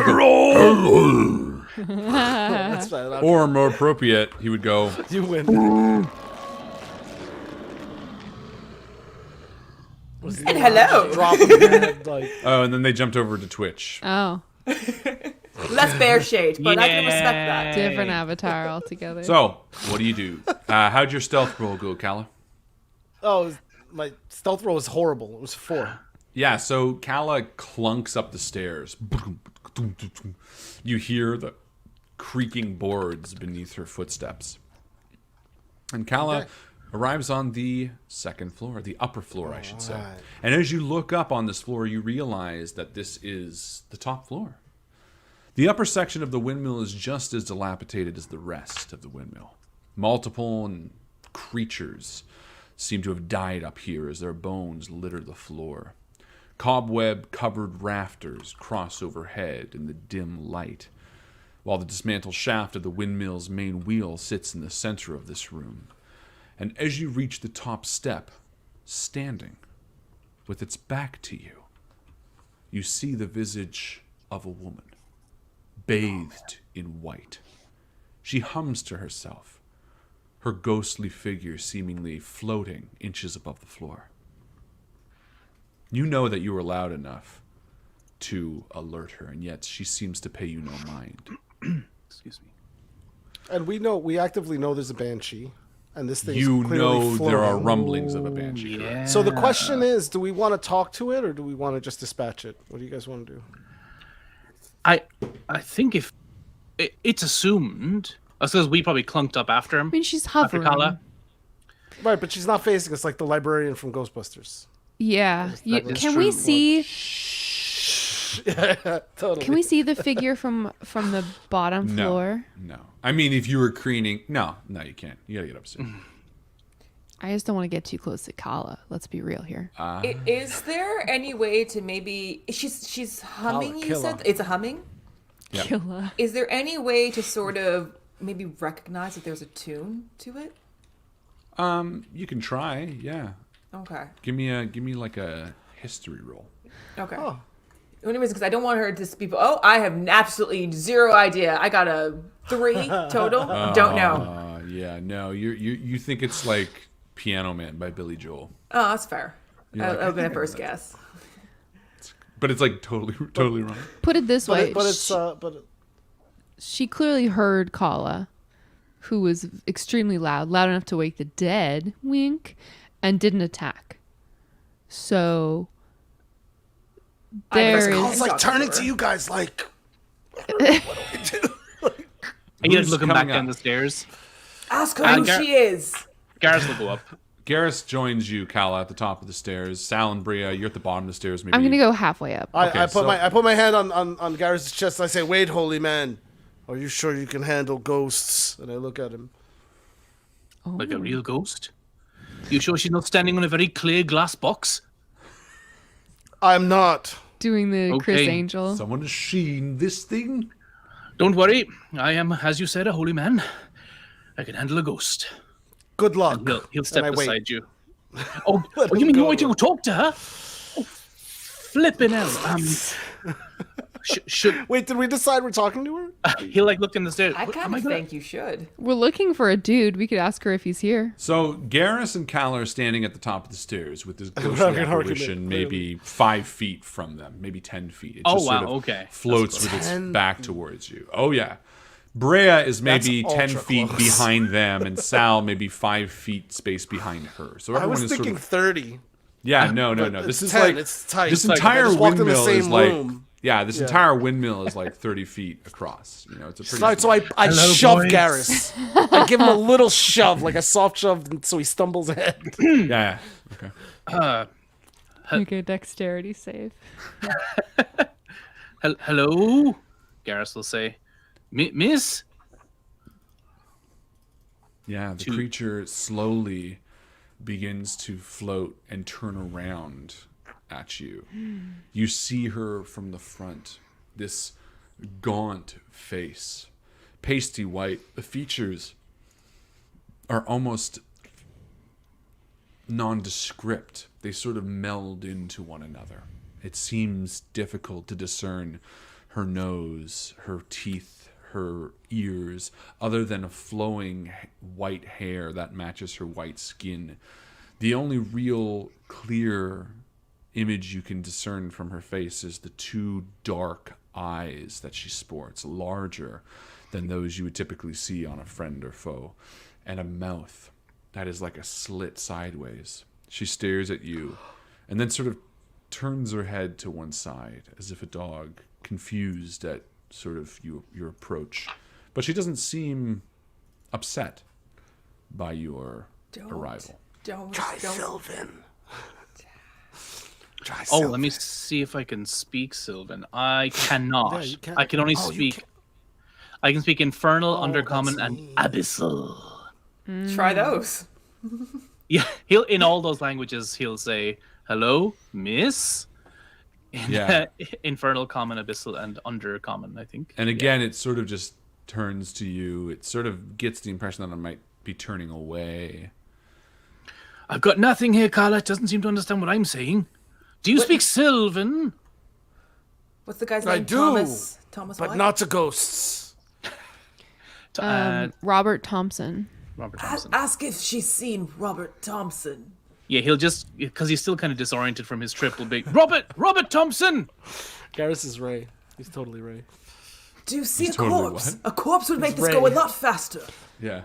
fine. Or more appropriate, he would go. You win. And hello. Drop him dead, like, Oh, and then they jumped over to Twitch. Oh, Less bear shade, but I can respect that. different avatar altogether. So, what do you do? How'd your stealth roll go, Kala? oh, my stealth roll was horrible. It was 4. Yeah, so Kala clunks up the stairs. You hear the creaking boards beneath her footsteps. And Kala arrives on the second floor, the upper floor, I should say. Right. And as you look up on this floor, you realize that this is the top floor. The upper section of the windmill is just as dilapidated as the rest of the windmill. Multiple creatures seem to have died up here as their bones litter the floor. Cobweb-covered rafters cross overhead in the dim light, while the dismantled shaft of the windmill's main wheel sits in the center of this room. And as you reach the top step, standing, with its back to you, you see the visage of a woman, bathed in white. She hums to herself, her ghostly figure seemingly floating inches above the floor. You know that you were loud enough to alert her, and yet she seems to pay you no mind. Excuse me. and we actively know there's a banshee, and this thing's You clearly know there are floating. rumblings of a banshee. Yeah. So the question is, do we want to talk to it, or do we want to just dispatch it? What do you guys want to do? I think if it's assumed, I suppose we probably clunked up after him. I mean, she's After hovering. Kala. Right, but she's not facing us like the librarian from Ghostbusters. Yeah. That is Can we true. see? Totally. Can we see the figure from the bottom No, floor? no. I mean, if you were creening, no, you can't. You gotta get upstairs. I just don't want to get too close to Kala. Let's be real here. Is there any way to maybe she's humming? You Killa. said it's a humming. Yep. Killa. Is there any way to sort of maybe recognize that there's a tune to it? You can try, yeah. Okay. Give me like a history roll. Okay. Oh. The only reason because I don't want her to just be. Oh, I have absolutely zero idea. I got a 3 total. Don't know. Yeah, no, you think it's like Piano Man by Billy Joel, Oh, that's fair. You're like, That would have been I a think first that's- guess. but it's like totally wrong. Put it this way. She clearly heard Kala, who was extremely loud enough to wake the dead, wink, and didn't attack. So there I is. was like turning to you guys like, what do we do? And you Who's looking coming back down up? the stairs. Ask her who she is. Garrus will go up. Garrus joins you, Kala, at the top of the stairs. Sal and Bria, you're at the bottom of the stairs. Maybe I'm gonna go halfway up. Okay, I so- put my hand on Garrus' chest. I say, "Wait, holy man, are you sure you can handle ghosts?" And I look at him. Like a real ghost. You sure she's not standing on a very clear glass box? I'm not. Doing the Chris Okay. Angel. Someone has seen this thing. Don't worry. I am, as you said, a holy man. I can handle a ghost. Good luck. He'll step And I wait. beside you. Oh, Let you him mean you go. want to go talk to her? Oh, flipping hell. Should Wait, did we decide we're talking to her? he'll like look in the stairs? I What kind am of gonna- think you should. We're looking for a dude. We could ask her if he's here. So Garrus and Kala are standing at the top of the stairs with this ghostly having an apparition argument, maybe 5 feet from them, maybe 10 feet. It Oh, just wow, sort of okay. floats with its back towards you. Oh yeah. Brea is maybe That's 10 ultra feet close. behind them, and Sal maybe 5 feet space behind her. So I everyone was is thinking sort of 30. no. But This it's is 10, like it's tight. this It's like entire I just walked in the windmill is same like room. Yeah, this entire windmill is like 30 feet across. You know, it's a pretty. So I Hello, shove boys. Garrus. I give him a little shove, like a soft shove, so he stumbles ahead. Yeah. Okay. Make a dexterity save. Hello, Garrus will say. Miss? Yeah, the creature slowly begins to float and turn around at you. You see her from the front, this gaunt face, pasty white. The features are almost nondescript. They sort of meld into one another. It seems difficult to discern her nose, her teeth, her ears, other than a flowing white hair that matches her white skin. The only real clear image you can discern from her face is the two dark eyes that she sports, larger than those you would typically see on a friend or foe, and a mouth that is like a slit sideways. She stares at you and then sort of turns her head to one side as if a dog, confused at sort of your approach. But she doesn't seem upset by your arrival. Try Sylvan. Try Oh, Sylvan. let me see if I can speak Sylvan. I cannot. Yeah, you can. I can only Oh, you speak. can. I can speak Infernal, Oh, Undercommon, that's and neat. Abyssal. Try those. Yeah, he'll in all those languages he'll say hello, miss. In, Yeah. Infernal, Common, Abyssal, and Undercommon, I think. And again, it sort of just turns to you. It sort of gets the impression that I might be turning away. I've got nothing here, Carla. It doesn't seem to understand what I'm saying. Do you speak Sylvan? What's the guy's I name? do, Thomas but what? not to ghosts. Robert Thompson. Robert Thompson. Ask if she's seen Robert Thompson. Yeah, he'll just because he's still kind of disoriented from his trip. Will be Robert Thompson. Garrus is Ray. He's totally Ray. Do you see a totally corpse? what? A corpse would make this Ray. go a lot faster. Yeah.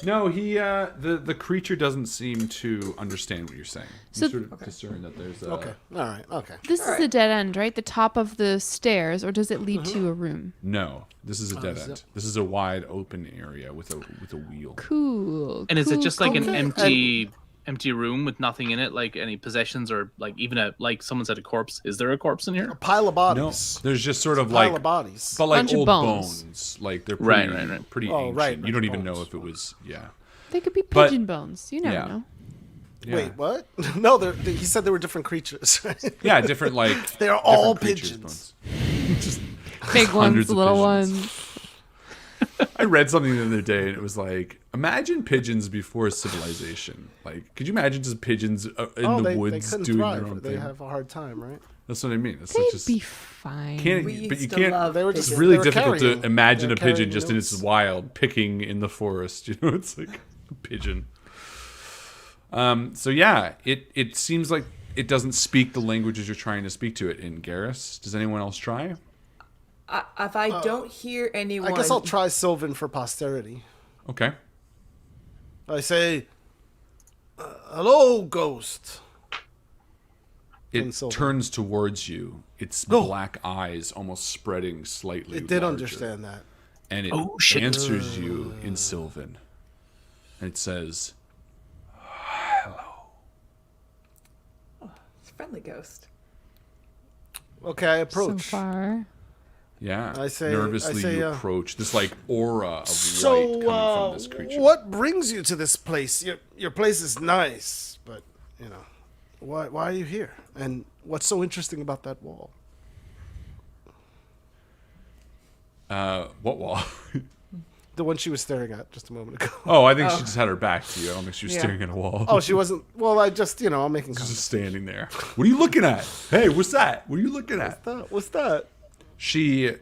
No, he the creature doesn't seem to understand what you're saying. So- You sort of discern that there's a Okay. All right. Okay. This is a dead end, right? The top of the stairs, or does it lead to a room? no. This is a dead is end. it? This is a wide open area with a wheel. Cool. And is it just like an Okay. empty room with nothing in it, like any possessions or like even like someone said a corpse? Is there a corpse in here? Pile of No, bodies. there's just sort of Pile like of bodies. but like Bunch of old bones. bones. Like they're Right, pretty, right. pretty Oh, ancient. right, You don't right, even know bones. if it was They could be But- pigeon bones. You never yeah. know. Yeah. Wait, what? No, he said they were different creatures. Right? Yeah, different like They are all different creatures' pigeons. bones. Just Big hundreds ones, of little pigeons. ones. I read something the other day, and it was like, imagine pigeons before civilization. Like, could you imagine just pigeons in the they woods couldn't doing thrive. their own They thing? have a hard time, right? That's what I mean. It's They'd like just be fine. can't, We but you used to can't. love They were just It's pigeons. really they were difficult carrying- to imagine they a were pigeon carrying just in its notes. wild, picking in the forest. You know, it's like a pigeon. So yeah, it seems like it doesn't speak the languages you're trying to speak to it in. Garrus, does anyone else try? If I don't hear anyone, I guess I'll try Sylvan for posterity. Okay. I say, hello, ghost. It In Sylvan. turns towards you. Its No. black eyes almost spreading slightly. It did larger. understand that. And it Oh, shit. answers you in Sylvan. And it says, It's a friendly ghost. Okay, I approach. So far. yeah. I say- nervously I say, you approach this like aura of light So, coming from this creature. what brings you to this place? Your place is nice, but you know, why are you here? And what's so interesting about that wall? What wall? The one she was staring at just a moment ago. Oh, I think she just had her back to you. I don't think she was Yeah. staring at a wall. Oh, she wasn't. Well, I just, I'm making She's comments. just standing there. What are you looking at? Hey, what's that? What are you looking at? What's that? She,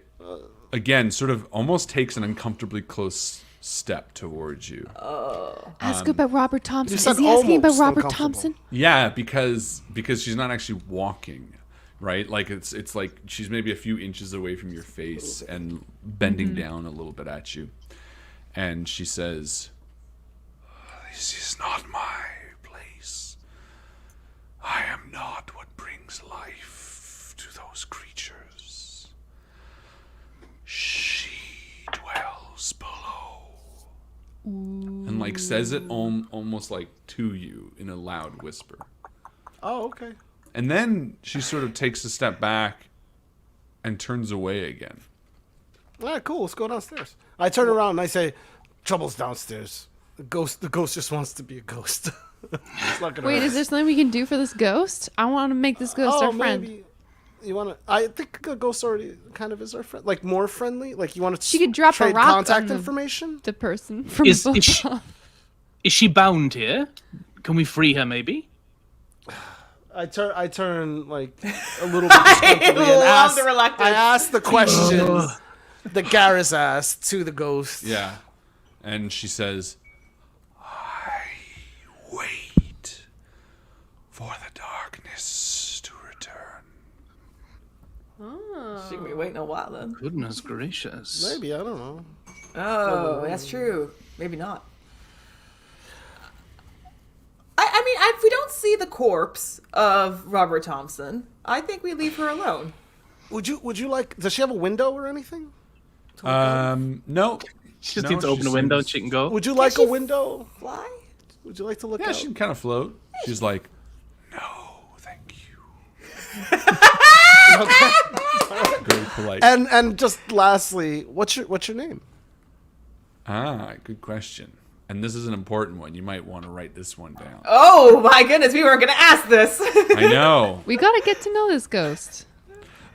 again, sort of almost takes an uncomfortably close step towards you. Ask about Robert Thompson. you Is said he asking about almost Robert uncomfortable. Thompson? Yeah, because she's not actually walking, right? Like it's like she's maybe a few inches away from your face and bending down a little bit at you. And she says, "This is not my place. I am not what brings life to those creatures." and like says it almost like to you in a loud whisper. Oh, okay. And then she sort of takes a step back and turns away again. All right, cool. Let's go downstairs. I turn around and I say, "Trouble's downstairs. The ghost just wants to be a ghost." It's not gonna Wait, hurt is there us. something we can do for this ghost? I want to make this ghost our friend. Maybe you want to. I think a ghost already kind of is our friend, like more friendly. Like you want to. She could drop a trade rock on contact the- information. The person from Is above. is she bound here? Can we free her, maybe? I turn like a little bit discomfortably and love ask. the reluctance. I ask the questions that Garrus asked to the ghost. Yeah. And she says, I wait for the darkness to return. She can be waiting a while then. Goodness gracious. Maybe, I don't know. Oh, that's true. Maybe not. I mean, if we don't see the corpse of Robert Thompson, I think we leave her alone. Would you like? Does she have a window or anything? No. She just No, needs to open she a window and seems- she can go. Would you like she a window? Fly? Would you like to look Yeah, out? she can kind of float. She's like, no, thank you. Very polite. And just lastly, what's your name? Good question. And this is an important one. You might want to write this one down. Oh my goodness, we weren't going to ask this. I know. We gotta get to know this ghost.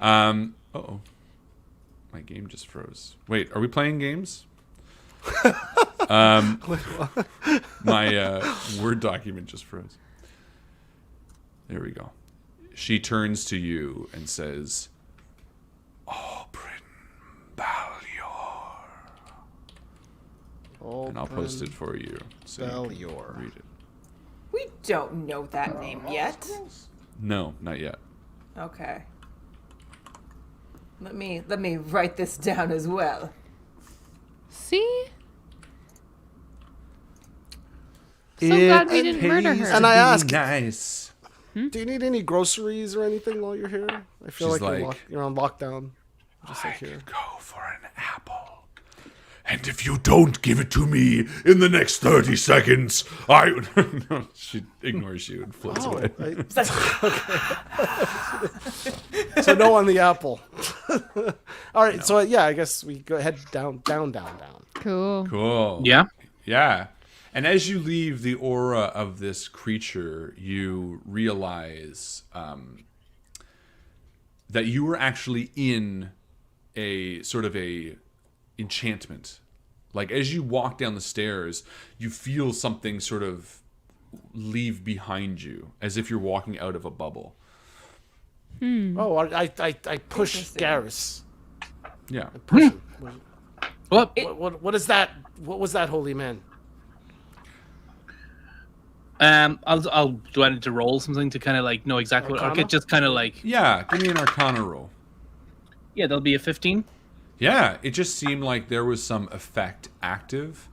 Uh-oh. My game just froze. Wait, are we playing games? My Word document just froze. There we go. She turns to you and says, Obryn Ballior. And I'll post it for you. So you can Ballior. read it. We don't know that name yet. No, not yet. Okay. Let me write this down as well. See? So glad we didn't murder her. And I ask- Nice. Do you need any groceries or anything while you're here? I feel She's like, like, you're on lockdown. Just like I here. could go for an apple. And if you don't give it to me in the next 30 seconds, No, she ignores you and floats away. So no on the apple. All right. So yeah, I guess we go head down. Cool. Cool. Yeah. Yeah. And as you leave the aura of this creature, you realize that you were actually in a sort of a enchantment. Like as you walk down the stairs, you feel something sort of leave behind you, as if you're walking out of a bubble. Oh, I push Interesting. Garrus. Yeah. Push him. What? What is that? What was that, holy man? I'll do I need to roll something to kind of like know exactly what, or Arcana? get just kind of like, Yeah. Give me an Arcana roll. yeah, there'll be a 15. Yeah, it just seemed like there was some effect active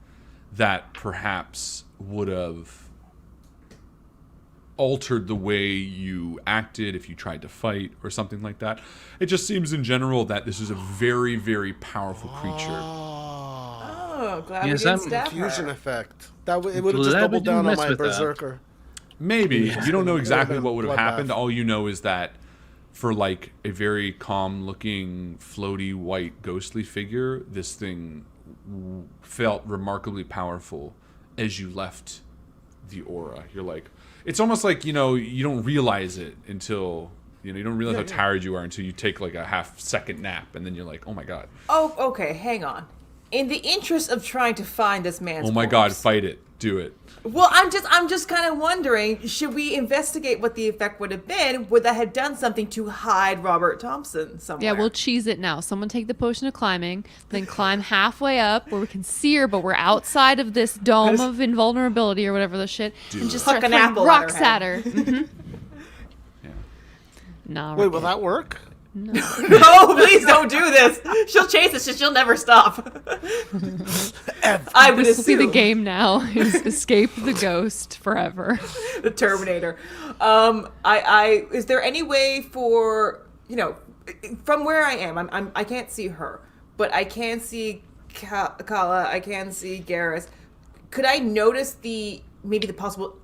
that perhaps would have altered the way you acted if you tried to fight or something like that. It just seems in general that this is a very, very powerful creature. Oh, glad Yes, we didn't I'm stab Fusion her. effect. It would have just Glad we doubled down didn't on mess my with that. berserker. Maybe. You don't know exactly been a what would have bloodbath. happened. All you know is that for like a very calm looking, floaty, white, ghostly figure, this thing felt remarkably powerful as you left the aura. You're like, it's almost like, you don't realize it until, you don't realize how tired you are until you take like a half-second nap, and then you're like, oh my god. Oh, okay, hang on. In the interest of trying to find this man's Oh my god, corpse- fight it. Do it. Well, I'm just kind of wondering, should we investigate what the effect would have been? Would that have done something to hide Robert Thompson somewhere? Yeah, we'll cheese it now. Someone take the potion of climbing, then climb halfway up where we can see her, but we're outside of this dome of invulnerability or whatever the shit, and just start Huck an throwing apple at rocks her at head. her. Mhm. Yeah. Nah, Wait, we're will good. that work? No, please don't do this. She'll chase us. She'll never stop. I would This will be assume the game now: is escape the ghost forever. the Terminator. Is there any way for from where I am? I can't see her, but I can see Kala. I can see Garrus. could I notice maybe the possible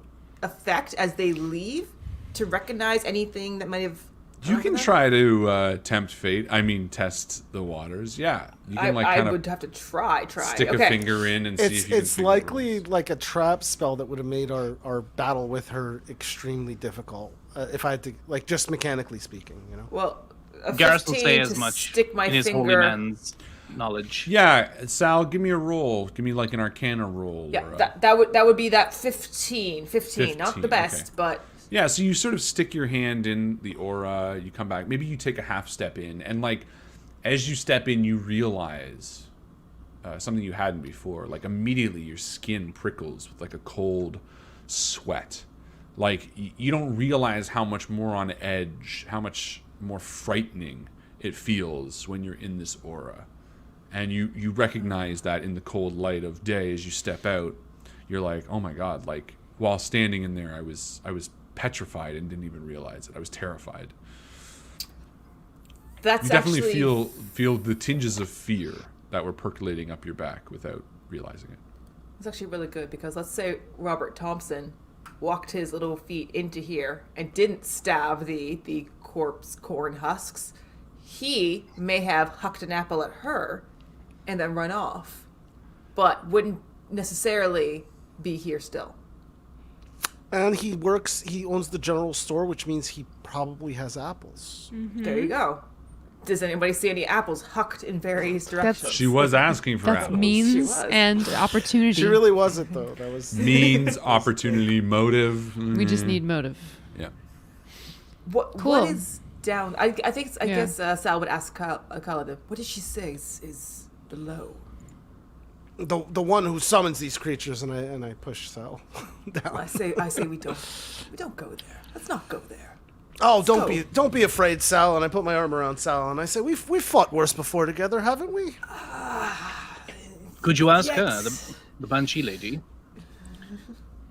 effect as they leave to recognize anything that might have? You can try to tempt fate. I mean, test the waters. Yeah, you can I kind would of have to try. stick Okay. a finger in and see if you can. It's figure likely it like a trap spell that would have made our battle with her extremely difficult. If I had to, like, just mechanically speaking, you know. Well, a Garrus will 15 say to as much stick my in his holy finger. man's knowledge. Yeah, Sal, give me a roll. Give me like an Arcana roll. Yeah, or a- that would be that 15. 15, not the 15, best, okay. but Yeah, so you sort of stick your hand in the aura, you come back, maybe you take a half step in, and like, as you step in, you realize something you hadn't before. Like, immediately your skin prickles with like a cold sweat. Like, you don't realize how much more on edge, how much more frightening it feels when you're in this aura. And you recognize that in the cold light of day as you step out, you're like, oh my god, like, while standing in there, I was petrified and didn't even realize it. I was terrified. that's You definitely actually feel the tinges of fear that were percolating up your back without realizing it. it's actually really good because let's say Robert Thompson walked his little feet into here and didn't stab the corpse corn husks. He may have hucked an apple at her and then run off, but wouldn't necessarily be here still. And he owns the general store, which means he probably has apples. There you go. Does anybody see any apples hucked in various directions? She was asking for That's apples. She means was. and opportunity. She really wasn't, though. That was Means, opportunity, motive. We just need motive. Yeah. What Cool. is down? I guess Sal would ask Kaladin. What did she say is below? the one who summons these creatures, and I push Sal down. I say we don't go there. Let's not go there. Oh, go. don't be afraid, Sal. And I put my arm around Sal, and I say, we've fought worse before together, haven't we? Could you ask Yes. her, the Banshee lady?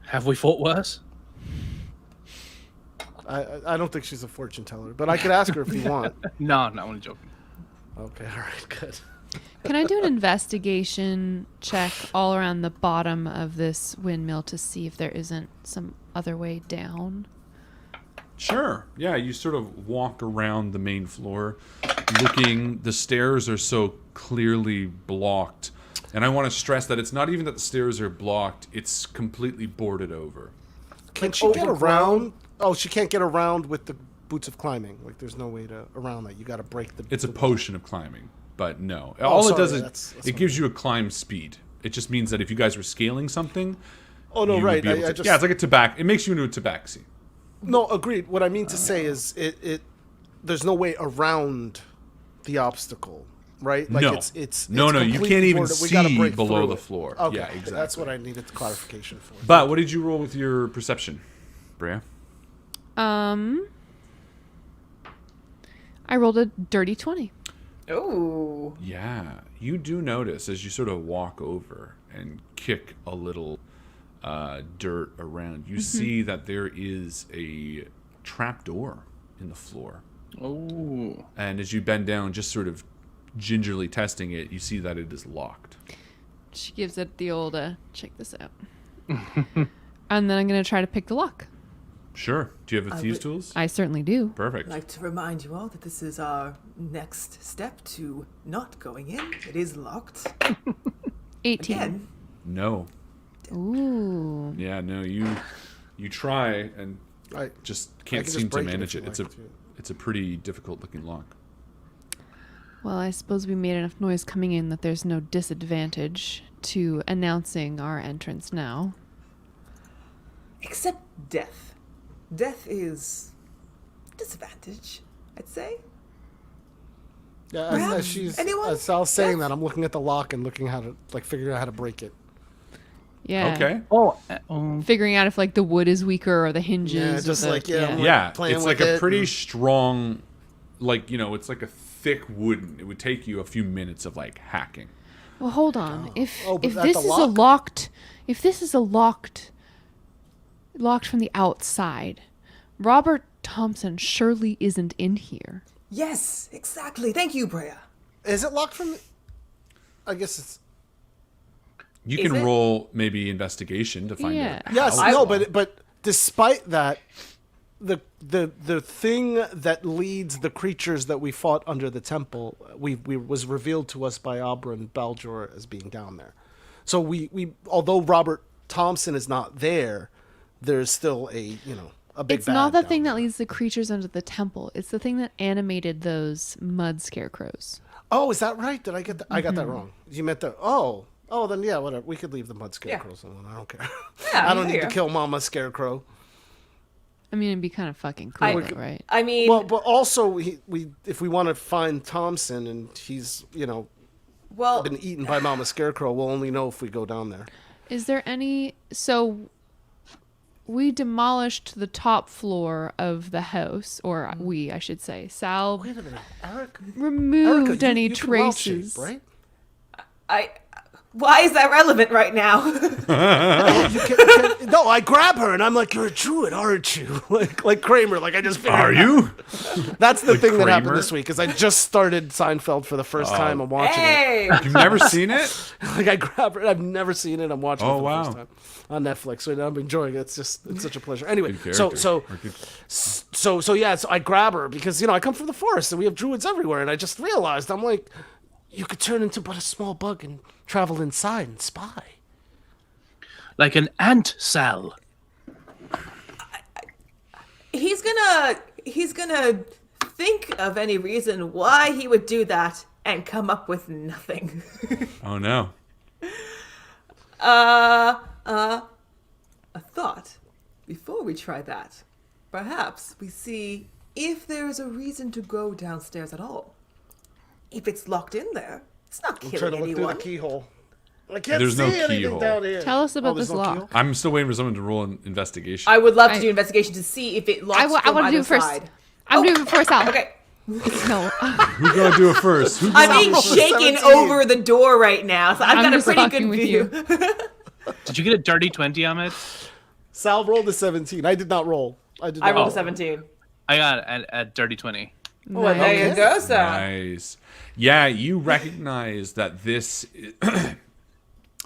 Have we fought worse? I don't think she's a fortune teller, but I could ask her if you want. No, I'm only joking. Okay, all right, good. Can I do an investigation check all around the bottom of this windmill to see if there isn't some other way down? Sure. Yeah, you sort of walk around the main floor looking. The stairs are so clearly blocked. And I want to stress that it's not even that the stairs are blocked, it's completely boarded over. Can Like she get overgrown? around? Oh, she can't get around with the boots of climbing. Like, there's no way to around that. You got to break the. It's a potion of climbing, but no. Oh, All it sorry, does is that's it what- gives you a climb speed. It just means that if you guys were scaling something, Oh no, you would right. be able I to- just yeah, it's like a tabac. It makes you into a tabaxi. no agreed. What I mean to say is it. There's no way around the obstacle, right? Like No. it's No, you completely can't even boarded. We gotta see break below through the it. floor. Okay, Yeah, exactly. That's what I needed clarification for. But what did you roll with your perception, Brea? I rolled a dirty 20. Oh, Yeah, you do notice as you sort of walk over and kick a little dirt around, you see that there is a trapdoor in the floor. Oh. And as you bend down, just sort of gingerly testing it, you see that it is locked. She gives it the old, check this out. And then I'm going to try to pick the lock. Sure. Do you have the I thieves' would- tools? I certainly do. Perfect. I'd like to remind you all that this is our next step to not going in. It is locked. 18. Again, No. Ooh. Yeah, no, you try and I just I can't can seem just to break manage if it. you It's like a to. it's a pretty difficult looking lock. Well, I suppose we made enough noise coming in that there's no disadvantage to announcing our entrance now. except death. Death is disadvantage, I'd say. Yeah, Perhaps as she's anyone? as Sal's saying Yes. that, I'm looking at the lock and looking how to figure out how to break it. Yeah. Okay. Oh, Figuring out if like the wood is weaker or the hinges. Yeah, or just the- like, yeah, I'm like- Yeah, playing it's with like a it pretty and- strong, like, it's like a thick wooden. It would take you a few minutes of like hacking. Well, hold on. If Oh, but if at this the is lock? if this is a locked from the outside, Robert Thompson surely isn't in here. Yes, exactly. Thank you, Brea. Is it locked from? I guess it's. You Is can it? roll maybe investigation to find Yeah. out. Yes, how no, it's but despite that, the thing that leads the creatures that we fought under the temple, we was revealed to us by Abra and Baljor as being down there. So we although Robert Thompson is not there, there's still a big. It's not bad the down thing there. that leads the creatures under the temple. It's the thing that animated those mud scarecrows. Oh, is that right? Did I get that? I got that wrong. You meant the Oh, then yeah, whatever. We could leave the mud scarecrows alone. I don't care. Yeah, I don't I need to hear. kill Mama Scarecrow. I mean, it'd be kind of fucking cool, right? I mean, Well, but also if we want to find Thompson and he's well, been eaten by Mama Scarecrow, we'll only know if we go down there. Is there any... So, we demolished the top floor of the house, or I should say. Sal Wait a minute, Eric. removed Erica, any you can wild shape, traces. right? why is that relevant right now? No, I grab her and I'm like, "You're a druid, aren't you?" like Kramer. Like I just figured Are it out. you? That's the thing that happened Kramer? this week. Is I just started Seinfeld for the first time. I'm watching it. Hey, You've never seen it? Like I grab her. I've never seen it. I'm watching it Oh, for wow. the first time on Netflix, and I'm enjoying it. It's such a pleasure. Anyway, Good so character. so yeah. So I grab her because I come from the forest and we have druids everywhere, and I just realized I'm like, you could turn into but a small bug and travel inside and spy. Like an ant cell. he's gonna think of any reason why he would do that and come up with nothing. Oh no. A thought. Before we try that, perhaps we see if there is a reason to go downstairs at all. If it's locked in there, it's not I'm trying killing to look anyone. through the keyhole. I can't There's see no anything keyhole. down here. Tell us about there's this no lock. keyhole? I'm still waiting for someone to roll an investigation. I would love to I- do investigation to see if it locks I from want to do either it first. side. I'm doing it first, Sal. Okay. No. Who's gonna do it first? Who's I'm gonna being roll a shaken 17. over the door right now, so I've I'm got a just pretty fucking good with view. Did you get a dirty 20, Ahmed? Sal rolled a 17. I did not roll. I did. I not rolled a roll. 17. I got a dirty 20. Well, there you Okay. go, sir. Nice. Yeah, you recognize that this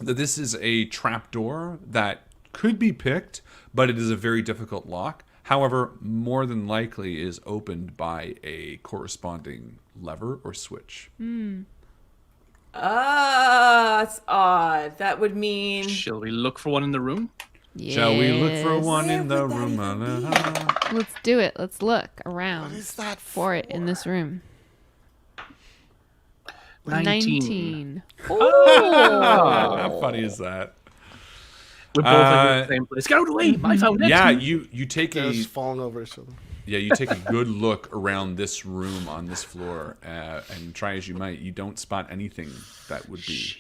is a trapdoor that could be picked, but it is a very difficult lock. However, more than likely is opened by a corresponding lever or switch. That's odd. That would mean Shall we look for one in the room? Shall we look for Yes. one in the Where would room? that even Let's do it. Let's look What around is that for it in this room. 19. How funny is that? We're both in the same place. Get out of the way! I found it. Yeah, you take a Just falling over each other. you take a good look around this room on this floor, and try as you might, you don't spot anything that would be.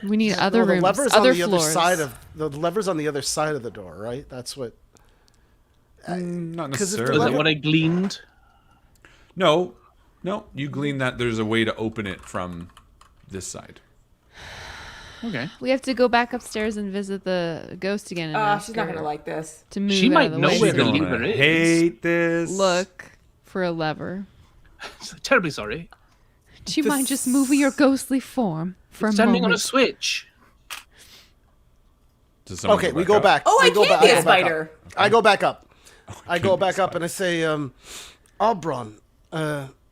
We need other Well, the rooms, lever's other on the floors. other side of the lever's on the other side of the door, right? That's what. Not 'cause if the necessarily. Is lever- that what I gleaned? No, you glean that there's a way to open it from this side. Okay. We have to go back upstairs and visit the ghost again and ask she's not her gonna like this. to move She out might of the know way. where so the we She's can lever gonna is. hate this. Look for a lever. Terribly sorry. Do you mind just moving your ghostly form for a Standing on a moment? switch. Does someone Okay, go we go up? back. Oh, we I go can't back- be I a go back up. spider. I go back up. I go can't be a back up spider. and I say, Albron,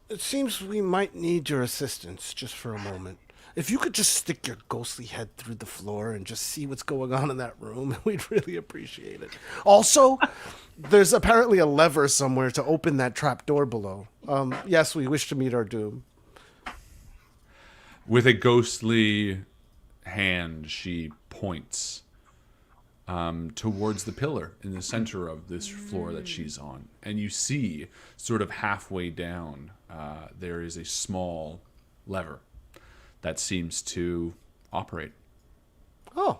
it seems we might need your assistance just for a moment. If you could just stick your ghostly head through the floor and just see what's going on in that room, we'd really appreciate it. Also, there's apparently a lever somewhere to open that trap door below. Yes, we wish to meet our doom. With a ghostly hand, she points towards the pillar in the center of this floor that she's on. And you see, sort of halfway down, there is a small lever that seems to operate. Oh.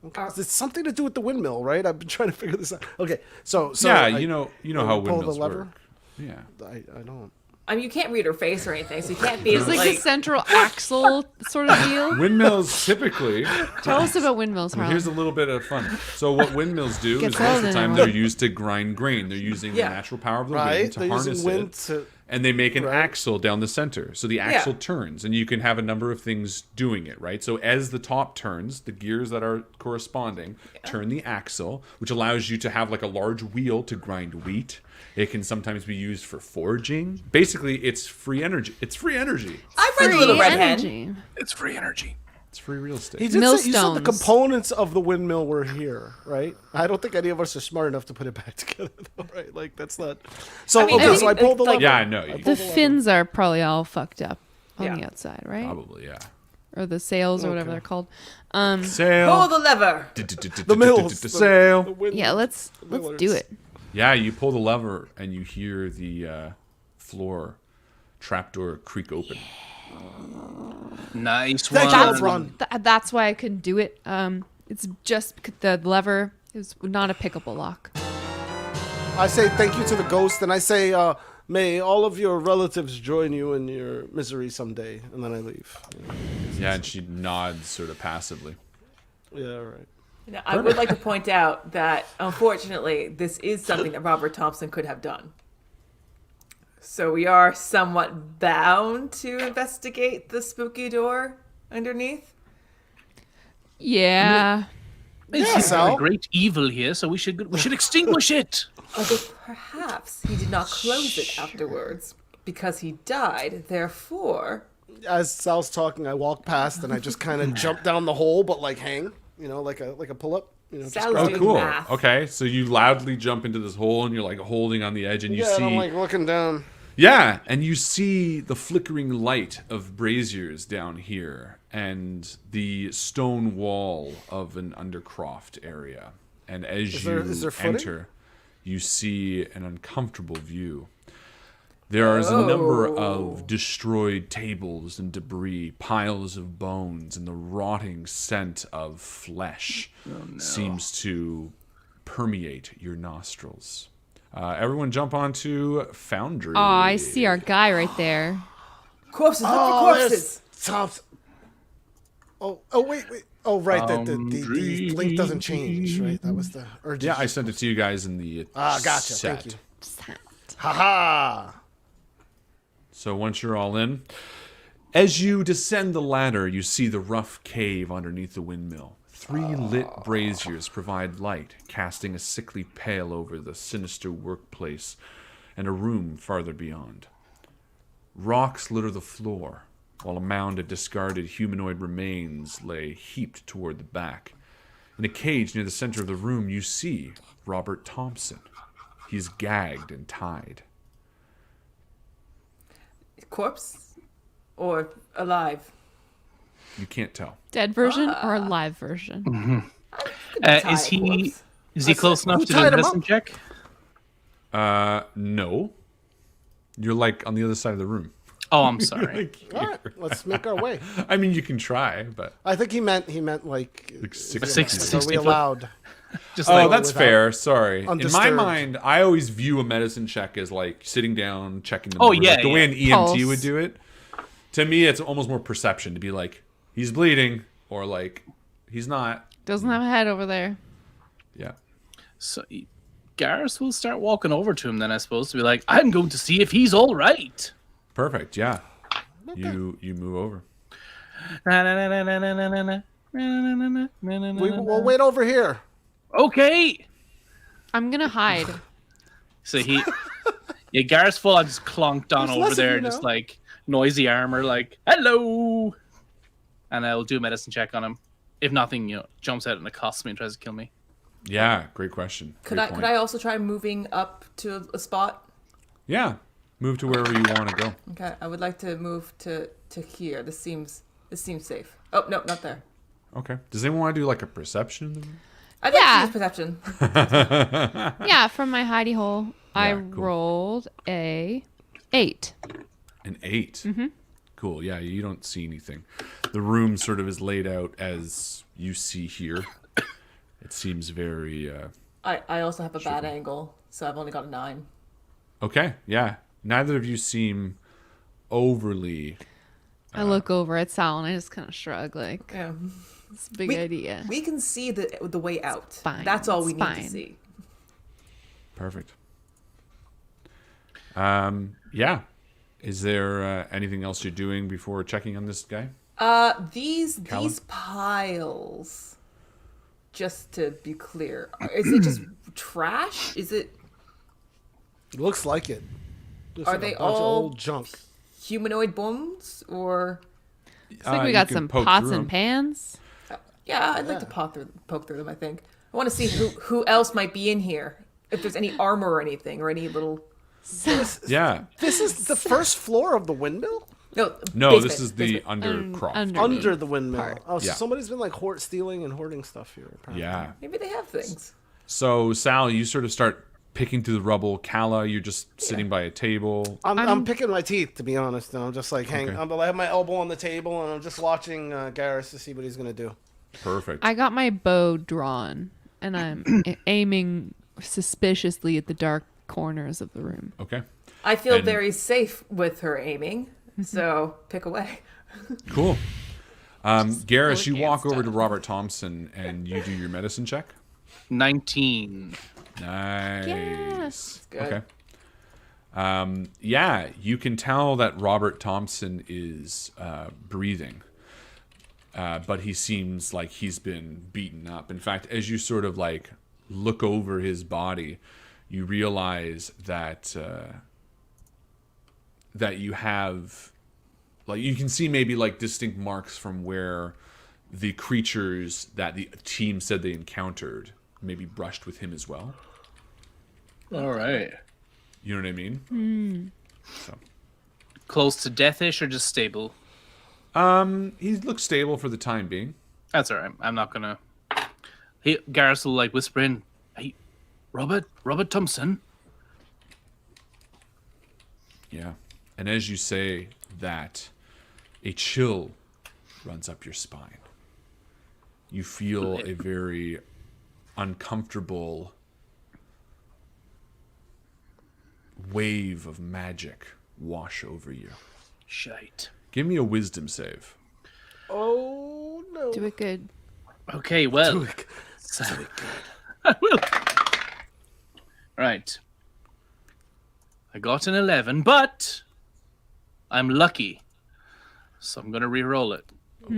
Okay. It's something to do with the windmill, right? I've been trying to figure this out. Okay, so Yeah, I- you know how pull the windmills lever? work. Yeah. I don't. I mean, you can't read her face or anything, so you can't be It's like the central axle sort of deal. Windmills typically. Tell us about windmills, Harlan. Here's a little bit of fun. So what windmills do Gets is most of old the in time a they're row. used to grind grain. They're using Yeah. the natural power of the wind Right? to They're harness using wind it. to. and they make an Right. axle down the center. So the axle turns, and you can have a number of things doing it, right? So as the top turns, the gears that are corresponding turn the axle, which allows you to have like a large wheel to grind wheat. It can sometimes be used for forging. Basically, it's free energy. It's free energy. I've read the Little Red Hen. energy. It's free energy. It's free real estate. He did say, you said the Millstones. components of the windmill were here, right? I don't think any of us are smart enough to put it back together, though, right? Like, that's not... So, I mean, okay, so I pulled the like- lever. Yeah, I know. The fins are probably all fucked up on Yeah. the outside, right? Probably, yeah. Or the sails or whatever they're called. Pull Sail. the lever. The mills. The Sail. wind- Yeah, let's millers. do it. Yeah, you pull the lever and you hear the floor trapdoor creak open. Nice Thank one. you, Ron. That's why I couldn't do it. It's just the lever is not a pickable lock. I say thank you to the ghost, and I say, may all of your relatives join you in your misery someday, and then I leave. Yeah, and she nods sort of passively. Yeah, right. Now, I would like to point out that, unfortunately, this is something that Robert Thompson could have done. So we are somewhat bound to investigate the spooky door underneath. Yeah. It's Yeah, Sal. a great evil here, so we should extinguish it. Although perhaps he did not close it afterwards because he died. Therefore, As Sal's talking, I walk past, and I just kind of jump down the hole, but like hang, like a pull-up. Just Sal's grab Oh, doing it. cool. math. Okay, so you loudly jump into this hole and you're like holding on the edge and you Yeah, see... and I'm like looking down. Yeah, and you see the flickering light of braziers down here and the stone wall of an undercroft area. And as is there footing? enter, you see an uncomfortable view. There is a number of destroyed tables and debris, piles of bones, and the rotting scent of flesh seems to permeate your nostrils. Everyone jump onto Foundry. Oh, I see our guy right there. corpses, look for there's corpses. Thompson. Oh, wait. Oh, right. The link doesn't change, right? That was the urgent. Yeah, I sent it to you guys in the gotcha. set. Thank you. Haha. So once you're all in, as you descend the ladder, you see the rough cave underneath the windmill. 3 lit braziers provide light, casting a sickly pale over the sinister workplace and a room farther beyond. Rocks litter the floor, while a mound of discarded humanoid remains lay heaped toward the back. In a cage near the center of the room, you see Robert Thompson. He's gagged and tied. Corpse or alive? You can't tell. Dead version or a live version? Is Tied he corpse. is he close enough who to do tied a him medicine up? check? No. You're like on the other side of the room. Oh, I'm sorry. All right, let's make our way. I mean, you can try, but... I think he meant like. Like is 60 it- 60 Are we 60 foot. allowed? Just Oh, like that's without- fair. Sorry. In my undisturbed. mind, I always view a medicine check as like sitting down, checking the Oh, numbers, yeah, like the way an EMT Pulse. would do it. To me, it's almost more perception to be like, he's bleeding, or like, he's not. Doesn't have a head over there. Yeah. so. Garrus will start walking over to him then, I suppose, to be like, I'm going to see if he's all right. Perfect. Yeah. You move over. We'll wait over here. Okay. I'm gonna hide. So Garrus full on just clonked on There's over less of there, you just now. like noisy armor, like, hello. And I'll do a medicine check on him. If nothing, jumps out and accosts me and tries to kill me. Yeah. Great question. Could Great I point. could I also try moving up to a spot? Yeah. Move to wherever you want to go. Okay, I would like to move to here. This seems safe. Oh no, not there. Okay. Does anyone want to do like a perception in the room? I'd like Yeah. to use perception. Yeah, from my hidey hole, I Yeah, cool. rolled a 8. An 8. Mm-hmm. Cool. Yeah, you don't see anything. The room sort of is laid out as you see here. It seems very I also have a bad angle, so I've only got a 9. okay. Yeah. Neither of you seem overly. I look over at Sal and I just kind of shrug, like, Yeah. it's a big idea. We can see the way out. fine. That's all we It's need fine. to see. Perfect. Yeah. Is there anything else you're doing before checking on this guy? These Callum? piles, just to be clear, is it just trash? Is it? It looks like it. Looks Are like they a bunch of all old junk? Humanoid bones, or? Looks like we You got can some poke pots through and 'em. pans. Yeah, I'd like to poke through them. I think I want to see who else might be in here. If there's any armor or anything, or any little. Yeah. This is the first floor of the windmill? No, basement, this is the basement. undercroft. Under the windmill. part. Oh, so Yeah. somebody's been like stealing and hoarding stuff here. Apparently. Yeah. Maybe they have things. So, Sal, you sort of start picking through the rubble. Kala, you're just sitting by a table. I'm picking my teeth, to be honest. And I'm just like Okay. I have my elbow on the table and I'm just watching Garrus to see what he's gonna do. Perfect. I got my bow drawn, and I'm aiming suspiciously at the dark corners of the room. Okay. I feel And- very safe with her aiming, so pick away. Cool. Garrus, you Elegant walk over to style. Robert Thompson and you do your medicine check. 19. Nice. Yes. Good. Okay. Yeah, you can tell that Robert Thompson is breathing, but he seems like he's been beaten up. In fact, as you sort of like look over his body, you realize that that you have, like, you can see maybe like distinct marks from where the creatures that the team said they encountered maybe brushed with him as well. All right. You know what I mean? So. Close to deathish or just stable? He looks stable for the time being. That's all right. I'm not gonna. Hey, Garrus will like whisper in. Hey, Robert Thompson. Yeah. And as you say that, a chill runs up your spine. You feel a very uncomfortable wave of magic wash over you. Shite. Give me a wisdom save. Oh no. Do it good. Okay, well. Quick. I will. Right. I got an 11, but I'm lucky. So I'm going to re-roll it. Let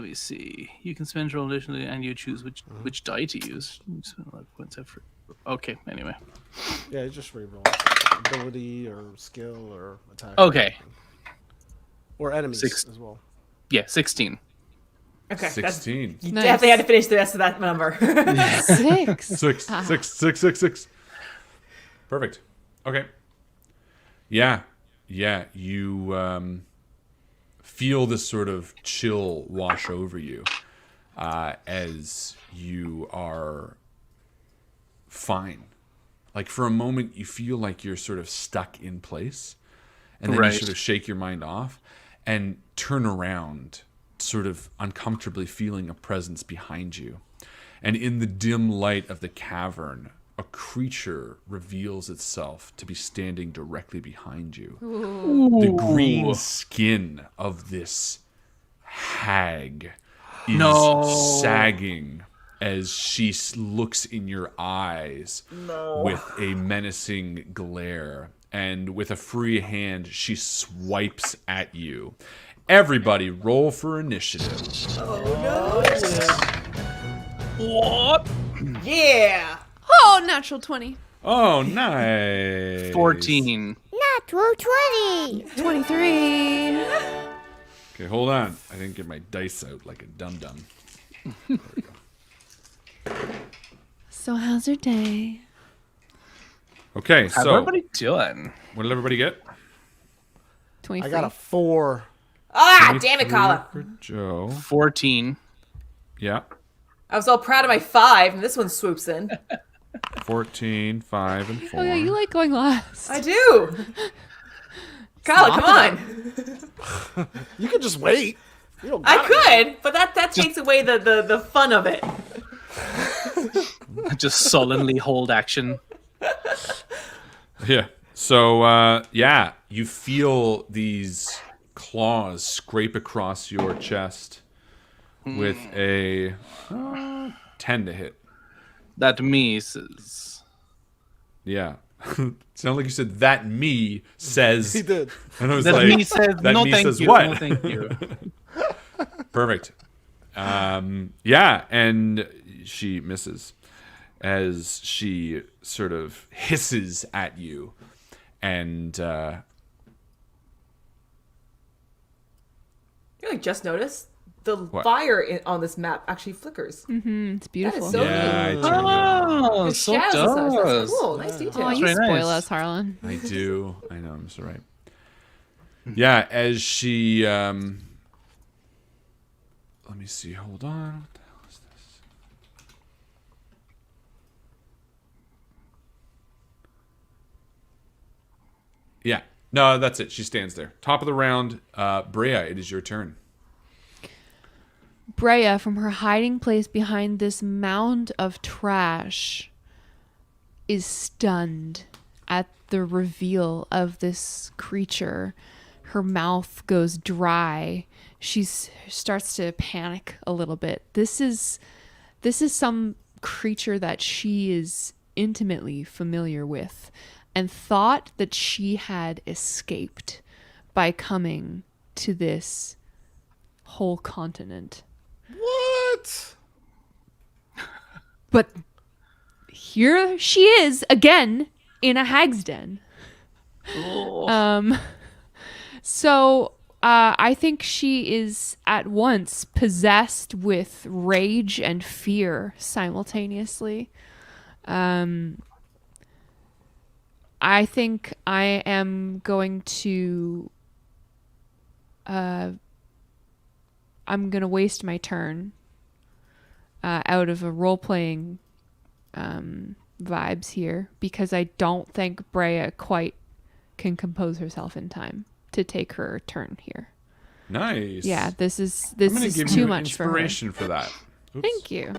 me see. You can spend roll additionally and you choose which die to use. Okay, anyway. Yeah, just reroll. Ability or skill or attack. Okay. Or enemies Six. as well. Yeah, 16. Okay, 16. You Nice. definitely had to finish the rest of that number. 6. Six. Perfect. Okay. Yeah. You feel this sort of chill wash over you as you are fine. Like for a moment, you feel like you're sort of stuck in place, and then Right. you sort of shake your mind off and turn around, sort of uncomfortably feeling a presence behind you. And in the dim light of the cavern, a creature reveals itself to be standing directly behind you. The green skin of this hag is sagging as she looks in your eyes with a menacing glare. And with a free hand, she swipes at you. Everybody, roll for initiative. What? Yeah. Oh, natural 20. Oh, nice. 14. Natural 20. 23. Okay, hold on. I didn't get my dice out like a dum-dum. There we go. So how's your day? Okay, How's so everybody doing? what did everybody get? 23. I got a 4. Ah, damn it, Kala. For Joe. 14. Yeah. I was all proud of my 5, and this one swoops in. 14, 5, and 4. Oh, yeah, you like going last. I do. Kala, come on. You could just wait. You don't I gotta- could, but that takes away the fun of it. Just sullenly hold action. Yeah. So, yeah, you feel these claws scrape across your chest with a 10 to hit. That misses. Yeah. Sound like you said that me says. He did. And I was That like, me says, that no me thank says you, what? no thank you. Perfect. Yeah, and she misses as she sort of hisses at you, and You like just noticed the fire on this map actually flickers. It's beautiful. so yeah, I neat. turned it on. Oh, It so shadows and such. does. That's cool. Nice detail. Oh, you very spoil nice. us, Harlan. I do. I know. I'm so right. Yeah, as she. Let me see. Hold on. What the hell is this? Yeah. No, that's it. She stands there. Top of the round. Brea, it is your turn. Brea, from her hiding place behind this mound of trash, is stunned at the reveal of this creature. Her mouth goes dry. She starts to panic a little bit. This is some creature that she is intimately familiar with, and thought that she had escaped by coming to this whole continent. What? But here she is again in a hag's den. So I think she is at once possessed with rage and fear simultaneously. I think I am going to I'm going to waste my turn out of a role-playing vibes here, because I don't think Brea quite can compose herself in time to take her turn here. Nice. Yeah, this is I'm gonna give too you much for her. inspiration for that. Oops. Thank you.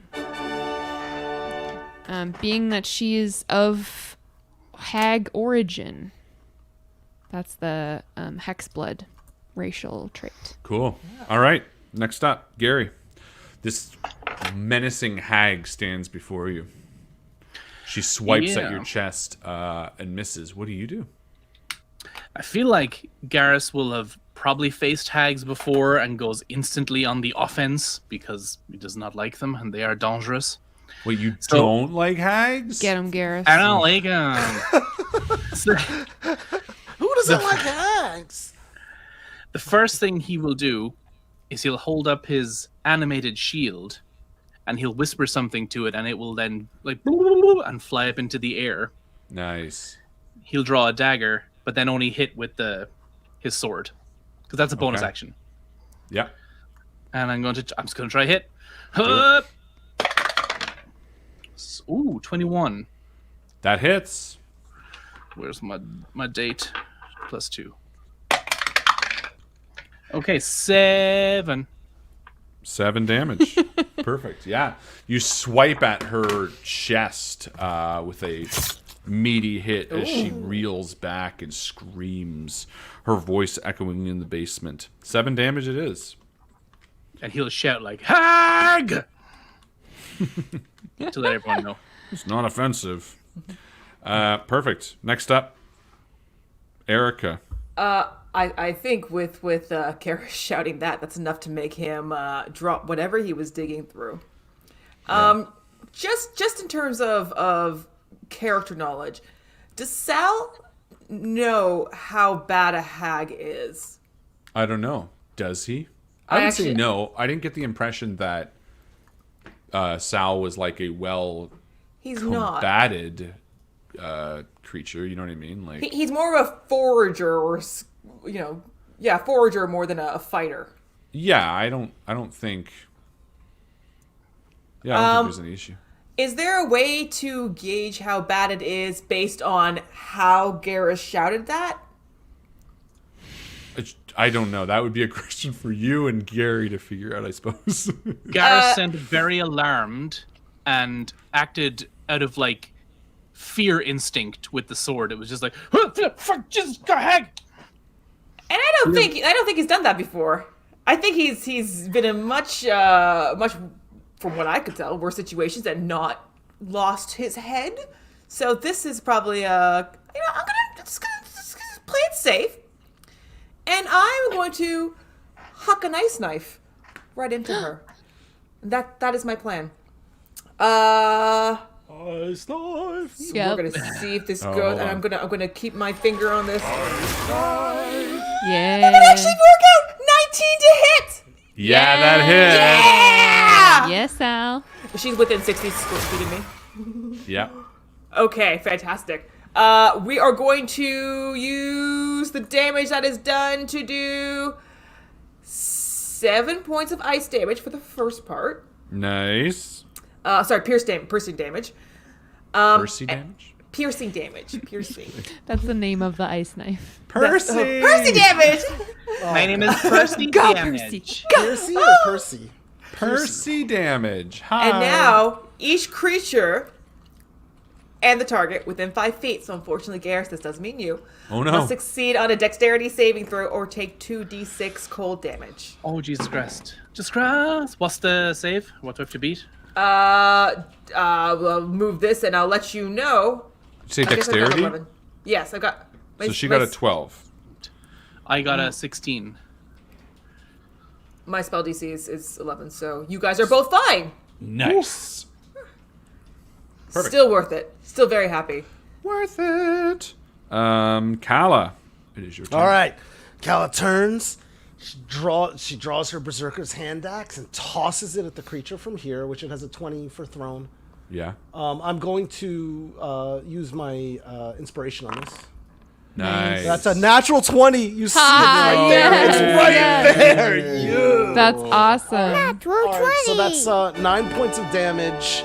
Being that she is of hag origin, that's the hexblood racial trait. Cool. All right. Next up, Gary. This menacing hag stands before you. She swipes at Yeah. your chest and misses. What do you do? I feel like Garrus will have probably faced hags before and goes instantly on the offense because he does not like them and they are dangerous. Wait, you So- don't like hags? Get him, Garrus. I don't like them. Who doesn't like hags? The first thing he will do is he'll hold up his animated shield and he'll whisper something to it and it will then like and fly up into the air. Nice. He'll draw a dagger, but then only hit with his sword because that's a bonus Okay. action. Yeah. And I'm just gonna try hit. Ooh, 21. That hits. Where's my date? +2. Okay, 7. 7 damage. Perfect. Yeah. You swipe at her chest with a meaty hit as she reels back and screams, her voice echoing in the basement. 7 damage it is. And he'll shout like, "Hag!" to let everyone know. It's not offensive. Perfect. Next up, Erica. I think with Kara shouting that's enough to make him drop whatever he was digging through. Just in terms of character knowledge, does Sal know how bad a hag is? I don't know. Does he? I would say actually- no. I didn't get the impression that Sal was like a well He's not. combated creature. You know what I mean? Like, He's more of a forager, or forager more than a fighter. yeah. I don't think. Yeah, I don't think there's any issue. Is there a way to gauge how bad it is based on how Garrus shouted that? I don't know. That would be a question for you and Gary to figure out, I suppose. Garrus sounded very alarmed and acted out of like fear instinct with the sword. It was just like, fuck, just go hag. And I don't think he's done that before. I think he's been in much from what I could tell, worse situations and not lost his head. So this is probably I'm just gonna play it safe, and I'm going to huck an ice knife right into her. That is my plan. Ice knife. Yep. We're gonna see if this Oh, goes, hold and on. I'm gonna keep my finger on this. Yeah. That might actually work out. 19 to hit. Yeah, that hit. Yeah. Yes, Al. She's within 60 feet of me. Yeah. Okay, fantastic. We are going to use the damage that is done to do 7 points of ice damage for the first part. Nice. Sorry, piercing damage. Percy damage? Piercing damage. Piercing. That's the name of the ice knife. Percy! Percy damage! My name is Percy Go, Damage. Percy or Percy? Percy damage. Hi. And now, each creature and the target within 5 feet, so unfortunately, Garrus, this does mean you, Oh, no. must succeed on a dexterity saving throw or take 2d6 cold damage. Oh, Jesus Christ. Jesus Christ. What's the save? What do I have to beat? We'll move this and I'll let you know. Did you say I guess I got dexterity? 11. Yes, I got. So she got a 12. I got a 16. My spell DC is 11, so you guys are both fine. Nice. Perfect. Still worth it. Still very happy. Worth it. Kala, it is your turn. All right. Kala turns. She draws her berserker's hand axe and tosses it at the creature from here, which it has a 20 for thrown. Yeah. I'm going to use my inspiration on this. Nice. That's a natural 20. You see it Ah, right there. yes, It's right yes. there. Yeah. That's awesome. Natural All 20. right, so that's 9 points of damage.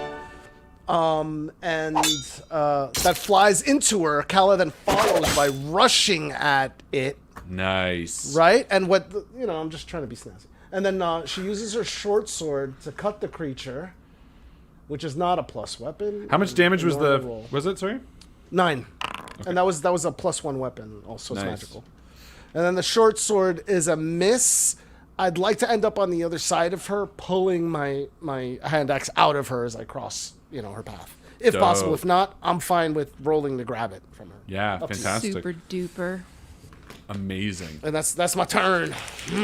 And that flies into her. Kala then follows by rushing at it. Nice. Right? And I'm just trying to be snazzy. And then she uses her short sword to cut the creature, which is not a plus weapon. How much damage was Normal the... roll. Was it, sorry? 9. And that was a +1 weapon. Also, it's Nice. magical. And then the short sword is a miss. I'd like to end up on the other side of her, pulling my hand axe out of her as I cross, her path. If Dope. possible. If not, I'm fine with rolling to grab it from her. Yeah, Up to you. fantastic. Super duper. Amazing. And that's my turn.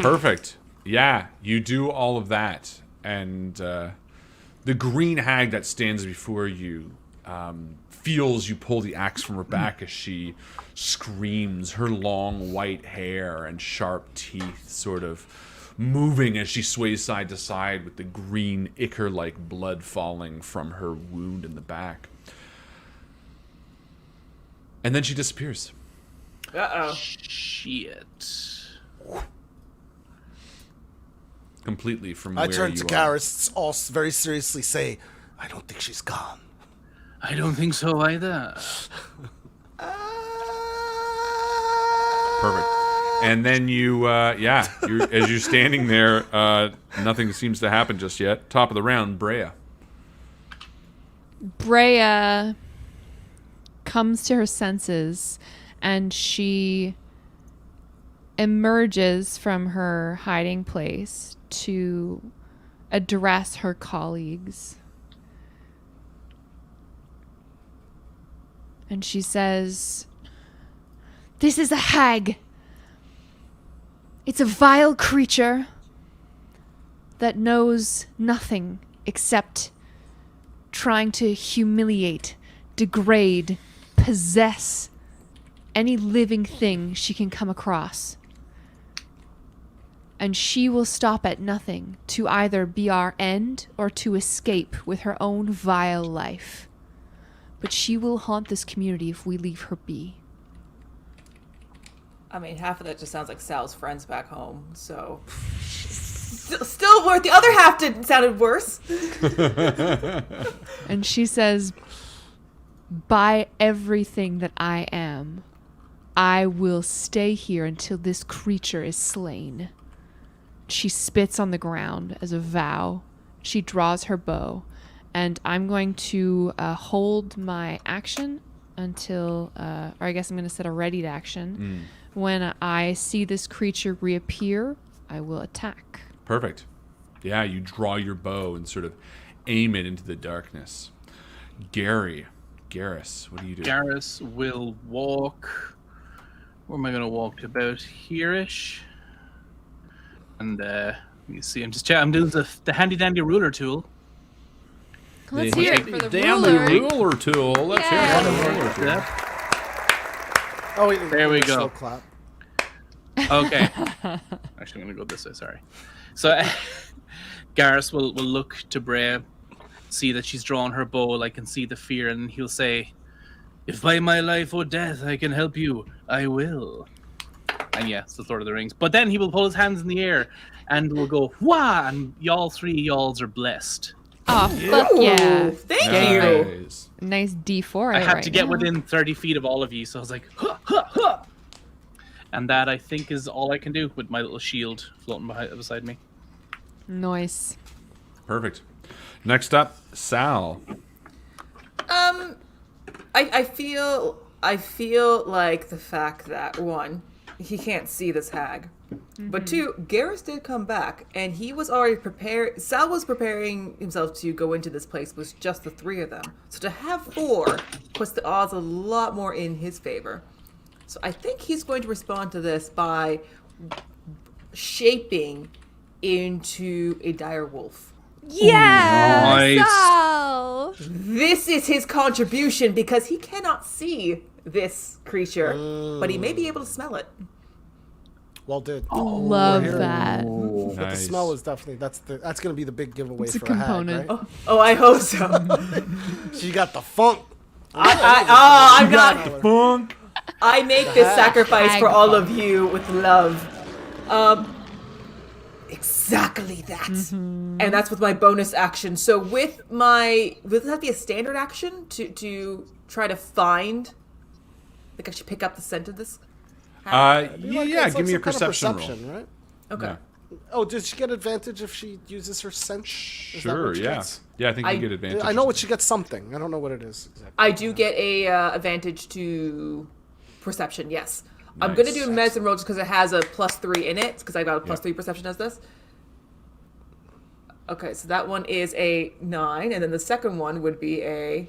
Perfect. Yeah, you do all of that. And the green hag that stands before you feels you pull the axe from her back as she screams, her long white hair and sharp teeth sort of moving as she sways side to side with the green ichor-like blood falling from her wound in the back. And then she disappears. Uh-oh. Shit. Completely from I where turn you to are. Garrus, all very seriously say, I don't think she's gone. I don't think so either. Perfect. And then you, as you're standing there, nothing seems to happen just yet. Top of the round, Brea. Brea comes to her senses and she emerges from her hiding place to address her colleagues. And she says, "This is a hag. It's a vile creature that knows nothing except trying to humiliate, degrade, possess any living thing she can come across. And she will stop at nothing to either be our end or to escape with her own vile life. But she will haunt this community if we leave her be." I mean, half of that just sounds like Sal's friends back home, so... Still worth. The other half sounded worse. And she says, "By everything that I am, I will stay here until this creature is slain." She spits on the ground as a vow. She draws her bow. And I'm going to hold my action until, or I guess I'm going to set a readied action. When I see this creature reappear, I will attack. Perfect. Yeah, you draw your bow and sort of aim it into the darkness. Gary, Garrus, what do you do? Garrus will walk. Where am I going to walk to? About here-ish. And you see, I'm doing the handy dandy ruler tool. Let's hear it for the Damn ruler. the ruler tool. Let's hear it for the ruler tool. Oh, wait, There we go. slow clap. Okay. Actually, I'm going to go this way. Sorry. So Garrus will look to Brea, see that she's drawn her bow. I can see the fear, and he'll say, "If by my life or death I can help you, I will." And yeah, it's the Lord of the Rings. But then he will pull his hands in the air and will go, "Wah!" And y'all three y'alls are blessed. Oh, fuck yeah. Thank you. Nice. Nice D4 I had right to get now. within 30 feet of all of you, so I was like, huh, huh, huh. And that, I think, is all I can do with my little shield floating beside me. Nice. Perfect. Next up, Sal. I feel like the fact that, one, he can't see this hag. But two, Garrus did come back, and he was already prepared. Sal was preparing himself to go into this place with just the three of them. So to have four puts the odds a lot more in his favor. So I think he's going to respond to this by shaping into a dire wolf. Yeah. Nice. Sal. This is his contribution because he cannot see this creature, but he may be able to smell it. Well, dude. Love here. that. But the Nice. smell is definitely that's going to be the big giveaway It's a for component. a hag, right? Oh, I hope so. She got the funk. I'm not. Funk. I make this sacrifice hag for all of you with love. Exactly that. And that's with my bonus action. So with that be a standard action to try to find, like I should pick up the scent of this? Yeah, It's give like me a some kind of perception perception, roll. right? Okay. Yeah. Oh, did she get advantage if she uses her scent? Is that Sure, what she yeah. gets? Yeah, I think I- you get advantage. I know what she gets something. I don't know what it is exactly. I do get a advantage to perception, yes. I'm going to do a Nice. medicine roll just because it has a +3 in it, because I got a +3 Yeah. perception as this. Okay, so that one is a 9, and then the second one would be a...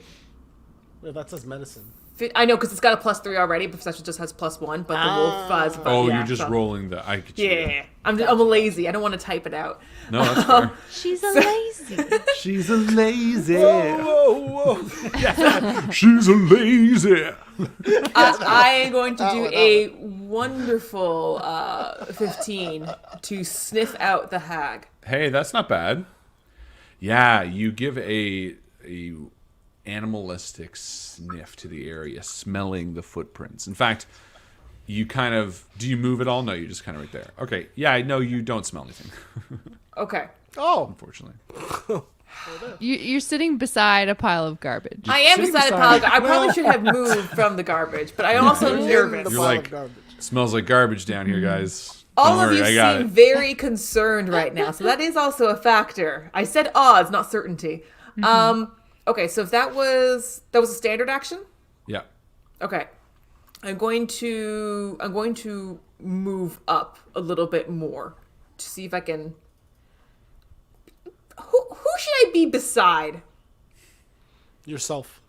Yeah, that says medicine. I know, because it's got a +3 already, but perception just has +1, but the wolf has... Oh, yeah, you're just so- rolling the. I get you. Yeah, I'm lazy. I don't want to type it out. No, that's fair. She's a lazy. She's a lazy. Whoa, whoa. She's a lazy. I am going to do a wonderful 15 to sniff out the hag. Hey, that's not bad. Yeah, you give a animalistic sniff to the area, smelling the footprints. In fact, you kind of... Do you move at all? No, you're just kind of right there. Okay, yeah, I know you don't smell anything, Okay. Oh, unfortunately. You're sitting beside a pile of garbage. I am sitting beside a beside- pile. I probably should have moved from the garbage, but I'm also in the nervous. You're pile like- of garbage. Smells like garbage down here, guys. All Don't of you worry, I got seem it. very concerned right now, so that is also a factor. I said odds, not certainty. Okay, so if that was a standard action. Yeah. Okay, I'm going to move up a little bit more to see if I can. Who should I be beside? Yourself.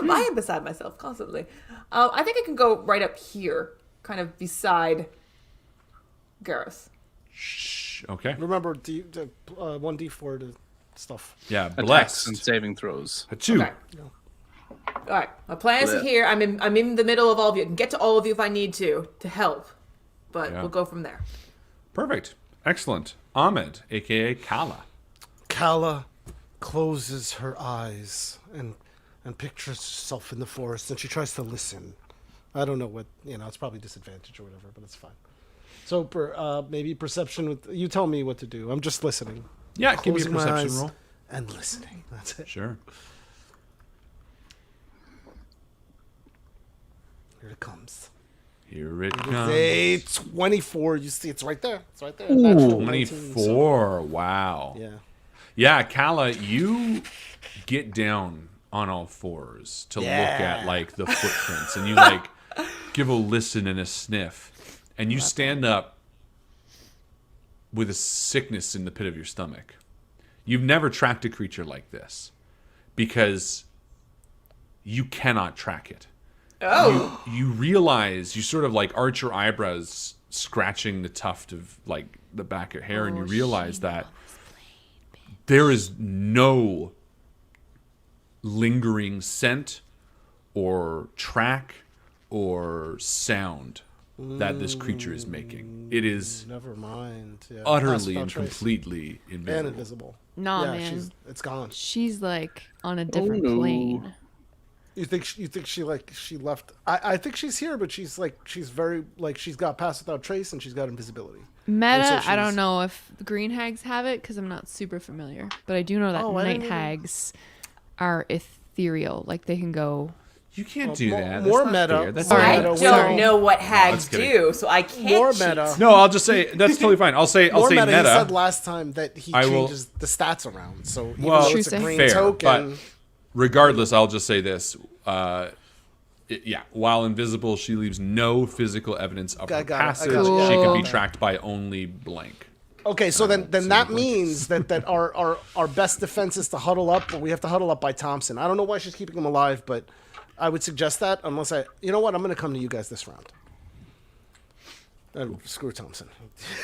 I am beside myself constantly. I think I can go right up here, kind of beside Garrus. Shh. Okay. Remember, 1d4 to stuff. Yeah, Attacks and blessed. saving throws. Achoo. Okay. All right. My plan is Bleh. here. I'm in the middle of all of you. I can get to all of you if I need to help, but Yeah. we'll go from there. Perfect. Excellent. Ahmed, a.k.a. Kala. Kala closes her eyes and pictures herself in the forest, and she tries to listen. I don't know what, it's probably disadvantage or whatever, but it's fine. So maybe perception with, you tell me what to do. I'm just listening. Yeah, give me a Closing my perception eyes roll. and listening. That's it. Sure. Here it comes. Here it It's comes. a 24. You see, it's right there. It's right there. Ooh. Natural 19, so- 24. Wow. yeah. Yeah, Kala, you get down on all fours to look at like the footprints, and you like give a listen and a sniff, and you stand up with a sickness in the pit of your stomach. You've never tracked a creature like this because you cannot track it. Oh. You realize, you sort of like arch your eyebrows, scratching the tuft of like the back of hair, and you realize that there is no lingering scent or track or sound that this creature is making. It is Never mind. Yeah. utterly Pass and without trace. completely And invisible. invisible. Nah, yeah, man. it's gone. She's like on a different no. plane. You think she left? I think she's here, but she's very like she's got pass without trace and she's got invisibility. Meta, so I don't she's- know if the green hags have it because I'm not super familiar, but I do know that Oh, I night didn't even- hags are ethereal. Like they can go. You can't do more- that. more That's not meta. fair. That's Sorry. not I Meta, fair. don't Sorry. know what hags just kidding. do, so I can't More cheat. meta. No, I'll just say that's totally fine. I'll say More meta, meta. he said last time that he I will- changes the stats around. So even Well, though it's a True green fair, token, but regardless, I'll just say this. While invisible, she leaves no physical evidence of her I got it, I passage. got it, yeah. She can be Cool. tracked by only blank. okay, so then so that we're- means that our best defense is to huddle up, but we have to huddle up by Thompson. I don't know why she's keeping him alive, but I would suggest that unless you know what, I'm going to come to you guys this round. Screw Thompson.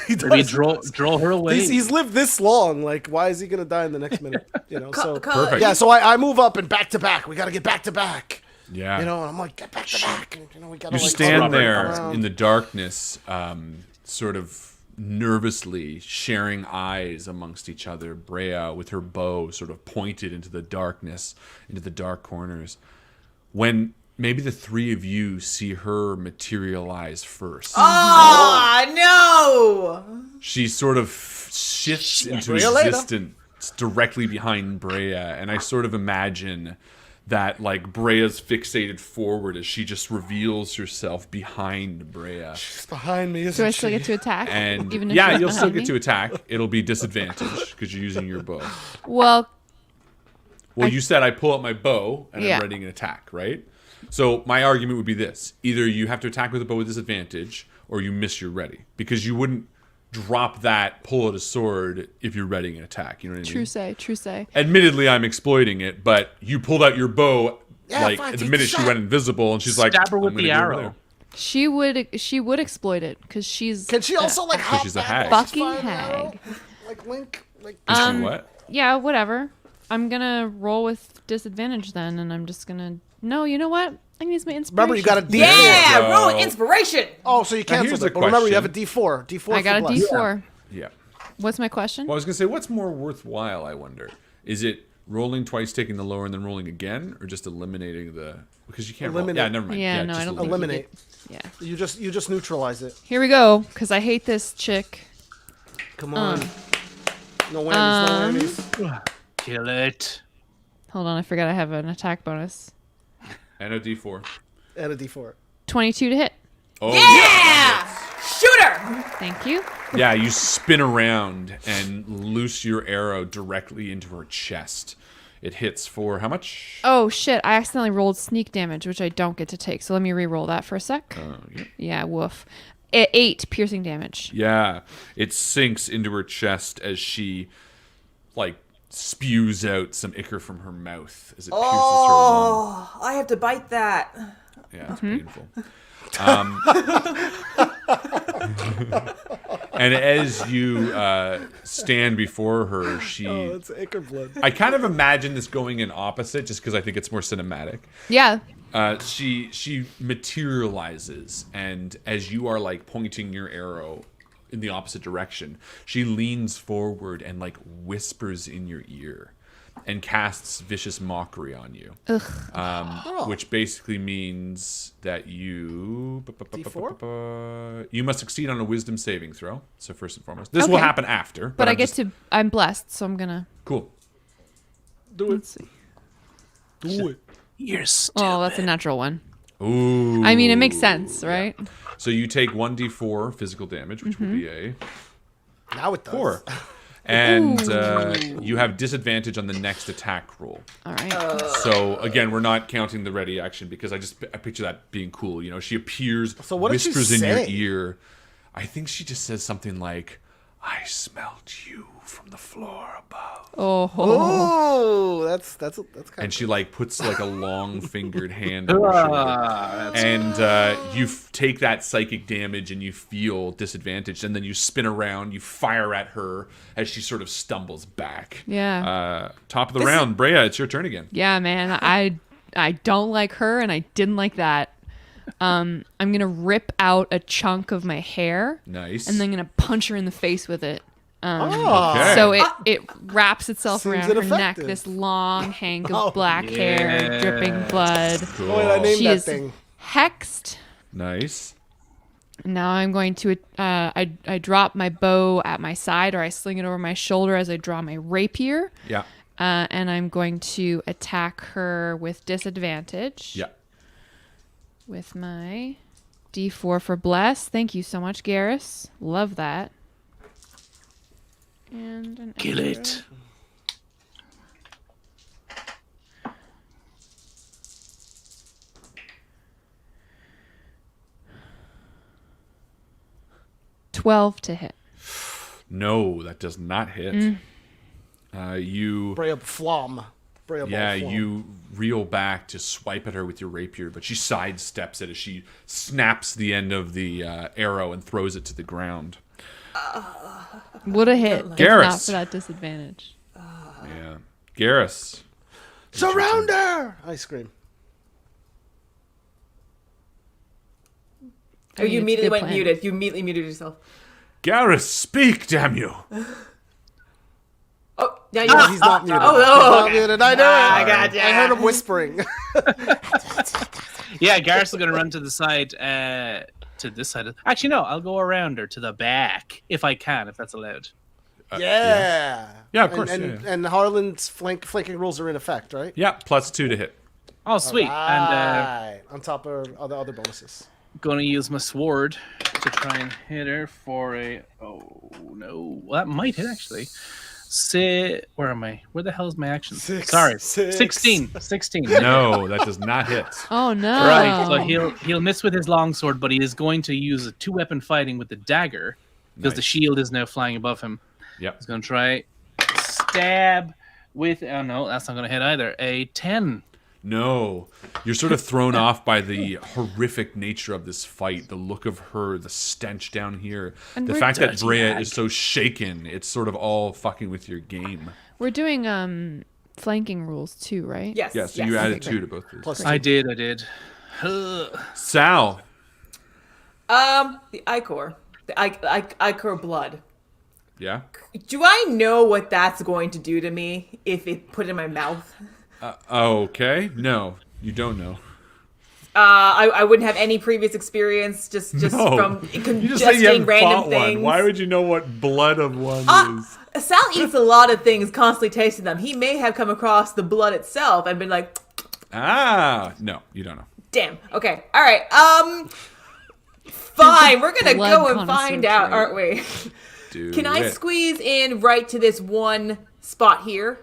He Maybe does. draw her away. He's lived this long. Like, why is he going to die in the next minute? You know, so Perfect. yeah. So I move up and back to back. We got to get back to back. Yeah. You know, and I'm like, get back to back. And, you know, we got to You like stand huddle there around. in the darkness, sort of nervously sharing eyes amongst each other. Brea with her bow sort of pointed into the darkness, into the dark corners. When maybe the three of you see her materialize first. Oh, no! She sort of shifts into Brea later. existence directly behind Brea, and I sort of imagine that like Brea's fixated forward as she just reveals herself behind Brea. She's behind me, isn't Do I she? still get to attack? And Even if yeah, she's you'll still behind get me? to attack. It'll be disadvantage because you're using your bow. Well, Well, you said I pull out my bow and Yeah. I'm ready to attack, right? So my argument would be this: either you have to attack with a bow with disadvantage, or you miss your ready, because you wouldn't drop that, pull out a sword if you're ready to attack. You know what I mean? true say, true say. Admittedly, I'm exploiting it, but you pulled out your bow Yeah, like fine, the take minute the she shot. went invisible, and she's like, Stab her "I'm with gonna the go over arrow." there." She would exploit it because she's. Can she also like hop she's a back hag. while she's Fucking firing an arrow? hag. Like Link? Like Is she what? Yeah, whatever. I'm gonna roll with disadvantage then, and I'm just gonna. No, you know what? I can use my inspiration. remember, you got a D4. Yeah, go. roll inspiration! Oh, so you Now, here's canceled the it. But remember, you have a question. D4. D4 I got for a bless. D4. Yeah. What's my question? Well, I was gonna say, what's more worthwhile? I wonder. Is it rolling twice, taking the lower, and then rolling again, or just eliminating the? Because you can't. Eliminate. Roll. Yeah, never mind. Yeah, no, just I don't think Eliminate. Yeah. You just neutralize it. Here we go, because I hate this chick. Come on. No whammies, no whammies. Kill it. Hold on, I forgot I have an attack bonus. And a D4. And a D4. 22 to hit. Oh Yeah! Shoot her! Thank you. yeah, you spin around and loose your arrow directly into her chest. It hits for how much? Oh shit! I accidentally rolled sneak damage, which I don't get to take. So let me re-roll that for a sec. Yeah. Yeah, woof. 8 piercing damage. Yeah, it sinks into her chest as she, like, spews out some ichor from her mouth as it pierces her lung. Oh, I have to bite that. Yeah, it's painful. And as you stand before her, she. Oh, it's ichor blood. I kind of imagine this going in opposite, just because I think it's more cinematic. Yeah. She materializes, and as you are like pointing your arrow in the opposite direction, she leans forward and like whispers in your ear and casts vicious mockery on you. Which basically means that you you must succeed on a wisdom saving throw. So first and foremost, this will Okay. happen after. But I I'm get just- to. I'm blessed, so I'm gonna. cool. Do it. Let's see. Do it. You're stupid. Oh, that's a natural one. Ooh. I mean, it makes sense, right? So you take 1d4 physical damage, which will be a Now it does. 4. And you have disadvantage on the next attack roll. All right. So again, we're not counting the ready action because I picture that being cool. You know, she appears, So what did she whispers in your say? ear. I think she just says something like, I smelled you from the floor above. Oh, that's kind And of. she like puts like a long fingered hand on your shoulder. And you take that psychic damage and you feel disadvantaged. And then you spin around, you fire at her as she sort of stumbles back. Yeah. Top of the round, Brea, it's your turn again. Yeah, man. I don't like her, and I didn't like that. I'm gonna rip out a chunk of my hair, Nice. and then gonna punch her in the face with it. Okay. So it wraps itself Seems around her neck, ineffective. this long hank of black hair, dripping blood. Cool. Oh, wait, I named She that is thing. hexed. Nice. Now I'm going to I drop my bow at my side, or I sling it over my shoulder as I draw my rapier. Yeah. And I'm going to attack her with disadvantage. Yeah. With my D4 for bless. Thank you so much, Garrus. Love that. And an Kill extra. it. $12 to hit. No, that does not hit. You Brea Flom. Brea Yeah, Flom. you reel back to swipe at her with your rapier, but she sidesteps it as she snaps the end of the arrow and throws it to the ground. Would have hit if not Garrus. for that disadvantage. Yeah. Garrus. Surround her! I scream. Oh, you it's a immediately good went plan. muted. You immediately muted yourself. Garrus, speak, damn you! Oh, now you. No, he's not muted. Oh, He's oh, not okay. muted. I knew it. I gotcha. I heard him whispering. Yeah, Garrus is going to run to the side, to this side. Actually, no, I'll go around her to the back, if I can, if that's allowed. Yeah. Yeah, of course, And, yeah. and Harlan's flanking rules are in effect, right? Yeah, +2 to hit. Oh, sweet. And Right. On top of all the other bonuses. going to use my sword to try and hit her for a... Oh, no. Well, that might hit, actually. Where am I? Where the hell is my action? Sorry. 16. 16. No, that does not hit. Oh no! Right, so he'll miss with his longsword, but he is going to use a 2-weapon fighting with the dagger because the Nice. shield is now flying above him. Yep. He's going to try stab with... Oh, no, that's not going to hit either. A 10. No. You're sort of thrown off by the horrific nature of this fight, the look of her, the stench down here. And The we're fact that dirty Brea hag. is so shaken, it's sort of all fucking with your game. We're doing flanking rules too, right? Yes. Yeah, so yes. you added 2 to both of these. Plus I did. Ugh. Sal. The Ichor. The Ichor blood. Yeah? Do I know what that's going to do to me if it put it in my mouth? Okay. No, you don't know. I wouldn't have any previous experience just No. from You just say you congesting haven't random fought things. one. Why would you know what blood of one is? Sal eats a lot of things, constantly tasting them. He may have come across the blood itself and been like, Ah, no, you don't know. damn. Okay. All right. Fine. We're going to Blood go and find connoisseur out, trait. aren't we? Do Can I it. squeeze in right to this one spot here?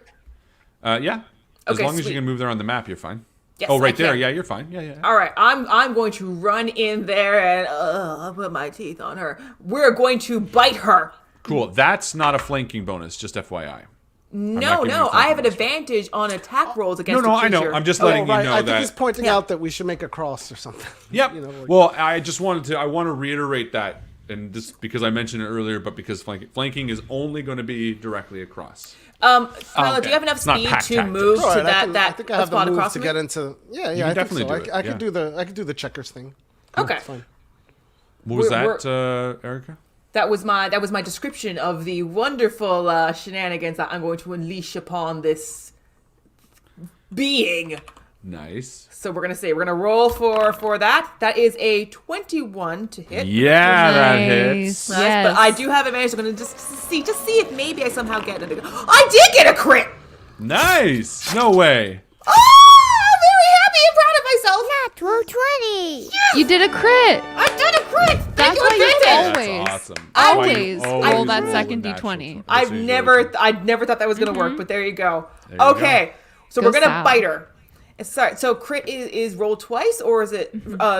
Yeah. As Okay, long as sweet. you can move there on the map, you're fine. Yes, Oh, right I there. can. Yeah, you're fine. Yeah. All right, I'm going to run in there and I'll put my teeth on her. We're going to bite her. Cool. That's not a flanking bonus, just FYI. No, not giving you I have an flanking advantage on attack rolls No, against no, the I know. creature. I'm just Oh, letting right. you know I think that. he's pointing out that we should make a cross or something. Yep. You know, like- Well, I just wanted to. I want to reiterate that, and this because I mentioned it earlier, but because flanking is only going to be directly across. Tyler, Okay. do you have enough It's not speed pack to tactics. move All to right, that I think I have spot the move across to me? get into. Yeah, can I think definitely so. do it, I could yeah. do the. I could do the checkers thing. Okay. It's fine. What was We're- that, Erica? That was my description of the wonderful shenanigans that I'm going to unleash upon this being. Nice. So we're gonna roll for that. That is a 21 to hit. Yeah, that Nice. hits. Nice, Yes. but I do have advantage. I'm gonna just see if maybe I somehow get it. I did get a crit. Nice. No way. Oh, I'm very happy and proud of myself. Yeah, 220. You did a crit. I did a crit. Thank That's you, why you advantage. always, That's awesome. always Why you roll that roll second a natural D20. 20. I've So you never thought that was gonna work, but there you go. There you Okay, so Go we're gonna Sal. bite her. Sorry, so crit is rolled twice, or is it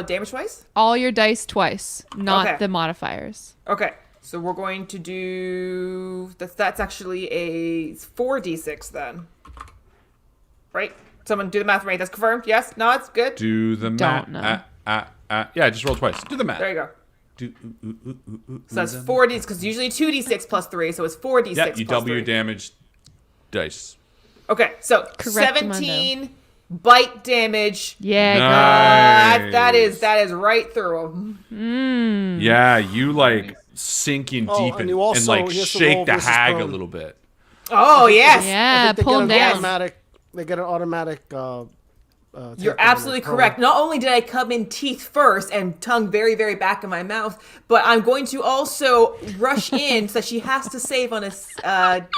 damage twice? All your dice twice, not Okay. the modifiers. Okay, So we're going to do... That's actually a 4d6 then. Right? Someone do the math for me. That's confirmed? Yes? No, it's good? Do the Don't math. know. Yeah, just roll twice. Do the math. There you go. Do, So that's 4d, because usually 2d6 plus 3, so it's 4d6 yeah, you plus double 3. your damage dice. Okay, so Correct, 17 bite damage. Yeah. Nice. That is right through him. Yeah, you like sink in deep and and, you also- like he has to shake roll the versus hag a prone. little bit. Oh, yes. Yeah, They pull him get an down. automatic. They get an automatic. You're absolutely correct. Not only did I come in teeth first and tongue very, very back of my mouth, but I'm going to also rush in so she has to save on a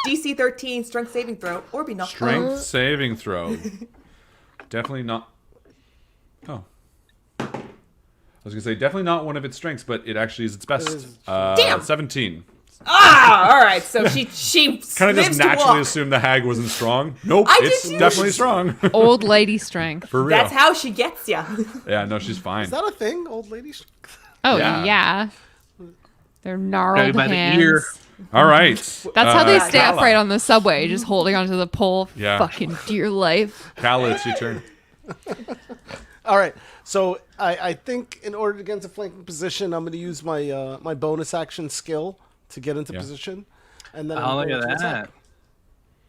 DC 13 strength saving throw or be knocked Strength saving throw. Definitely not. Oh. I was gonna say definitely not one of its strengths, but it actually is its best. Damn. 17. Ah, all right. So she Kind of lives just to naturally walk. assumed the hag wasn't strong. Nope, I did it's too. definitely strong. Old lady strength. For real. That's how she gets you. Yeah, no, she's fine. Is that a thing, old ladies? Oh, Yeah. yeah. They're gnarled by the hands. ear. All right. That's how they stay Kala. upright on the subway, just holding onto the pole. Yeah. Fucking dear life. Kala, it's your turn. All right. So I think in order to get into flanking position, I'm going to use my my bonus action skill to get into Yeah. position, and then Oh, I'm look going at to that. attack.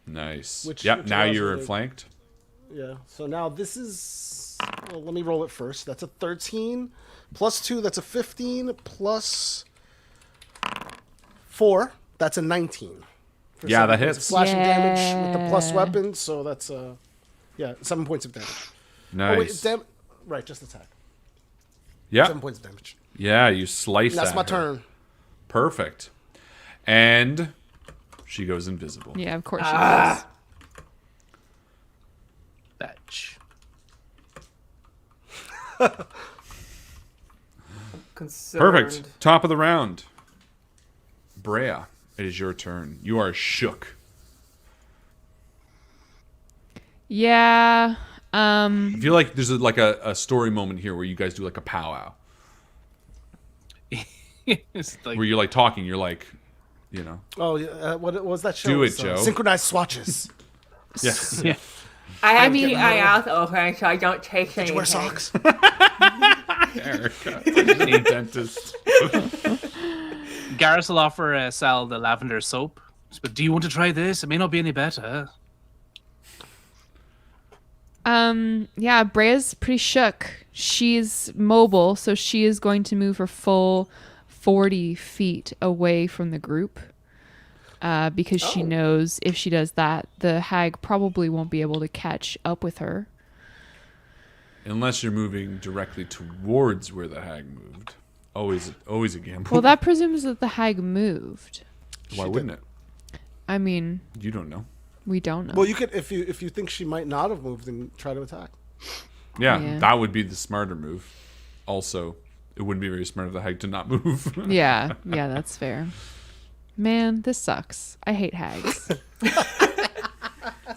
Nice. Which Yep, now allows you're me to- flanked. Yeah. So now this is. Well, let me roll it first. That's a 13 plus 2. That's a 15 plus 4. That's a 19. For Yeah, 7 that points of hits. Slashing damage with the plus Yeah. weapon. So that's 7 points of damage. Nice. Oh wait, right, just attack. Yeah. 7 points of damage. Yeah, you slice That's at my her. turn. Perfect. And she goes invisible. Yeah, of course she does. Batch. Concerned. Perfect. Top of the round. Brea, it is your turn. You are shook. Yeah. I feel like there's a story moment here where you guys do like a powwow. It's like, Where you're like talking, you're like, you know. Oh, yeah. What was that show? Do it, It's, Joe. Synchronized swatches. Yes. yeah. I have mean, to eye out open so I don't taste anything. You wear socks. Erica. A dentist. Garrus will offer Sal the lavender soap. But do you want to try this? It may not be any better. Yeah, Brea's pretty shook. She's mobile, so she is going to move her full 40 feet away from the group. Because she knows if she does that, the hag probably won't be able to catch up with her. Unless you're moving directly towards where the hag moved. Always a gamble. Well, that presumes that the hag moved. Why wouldn't it? I mean, You don't know. we don't know. Well, you could if you think she might not have moved, then try to attack. Yeah, Yeah. that would be the smarter move. Also, it wouldn't be very smart of the hag to not move. Yeah, that's fair. Man, this sucks. I hate hags.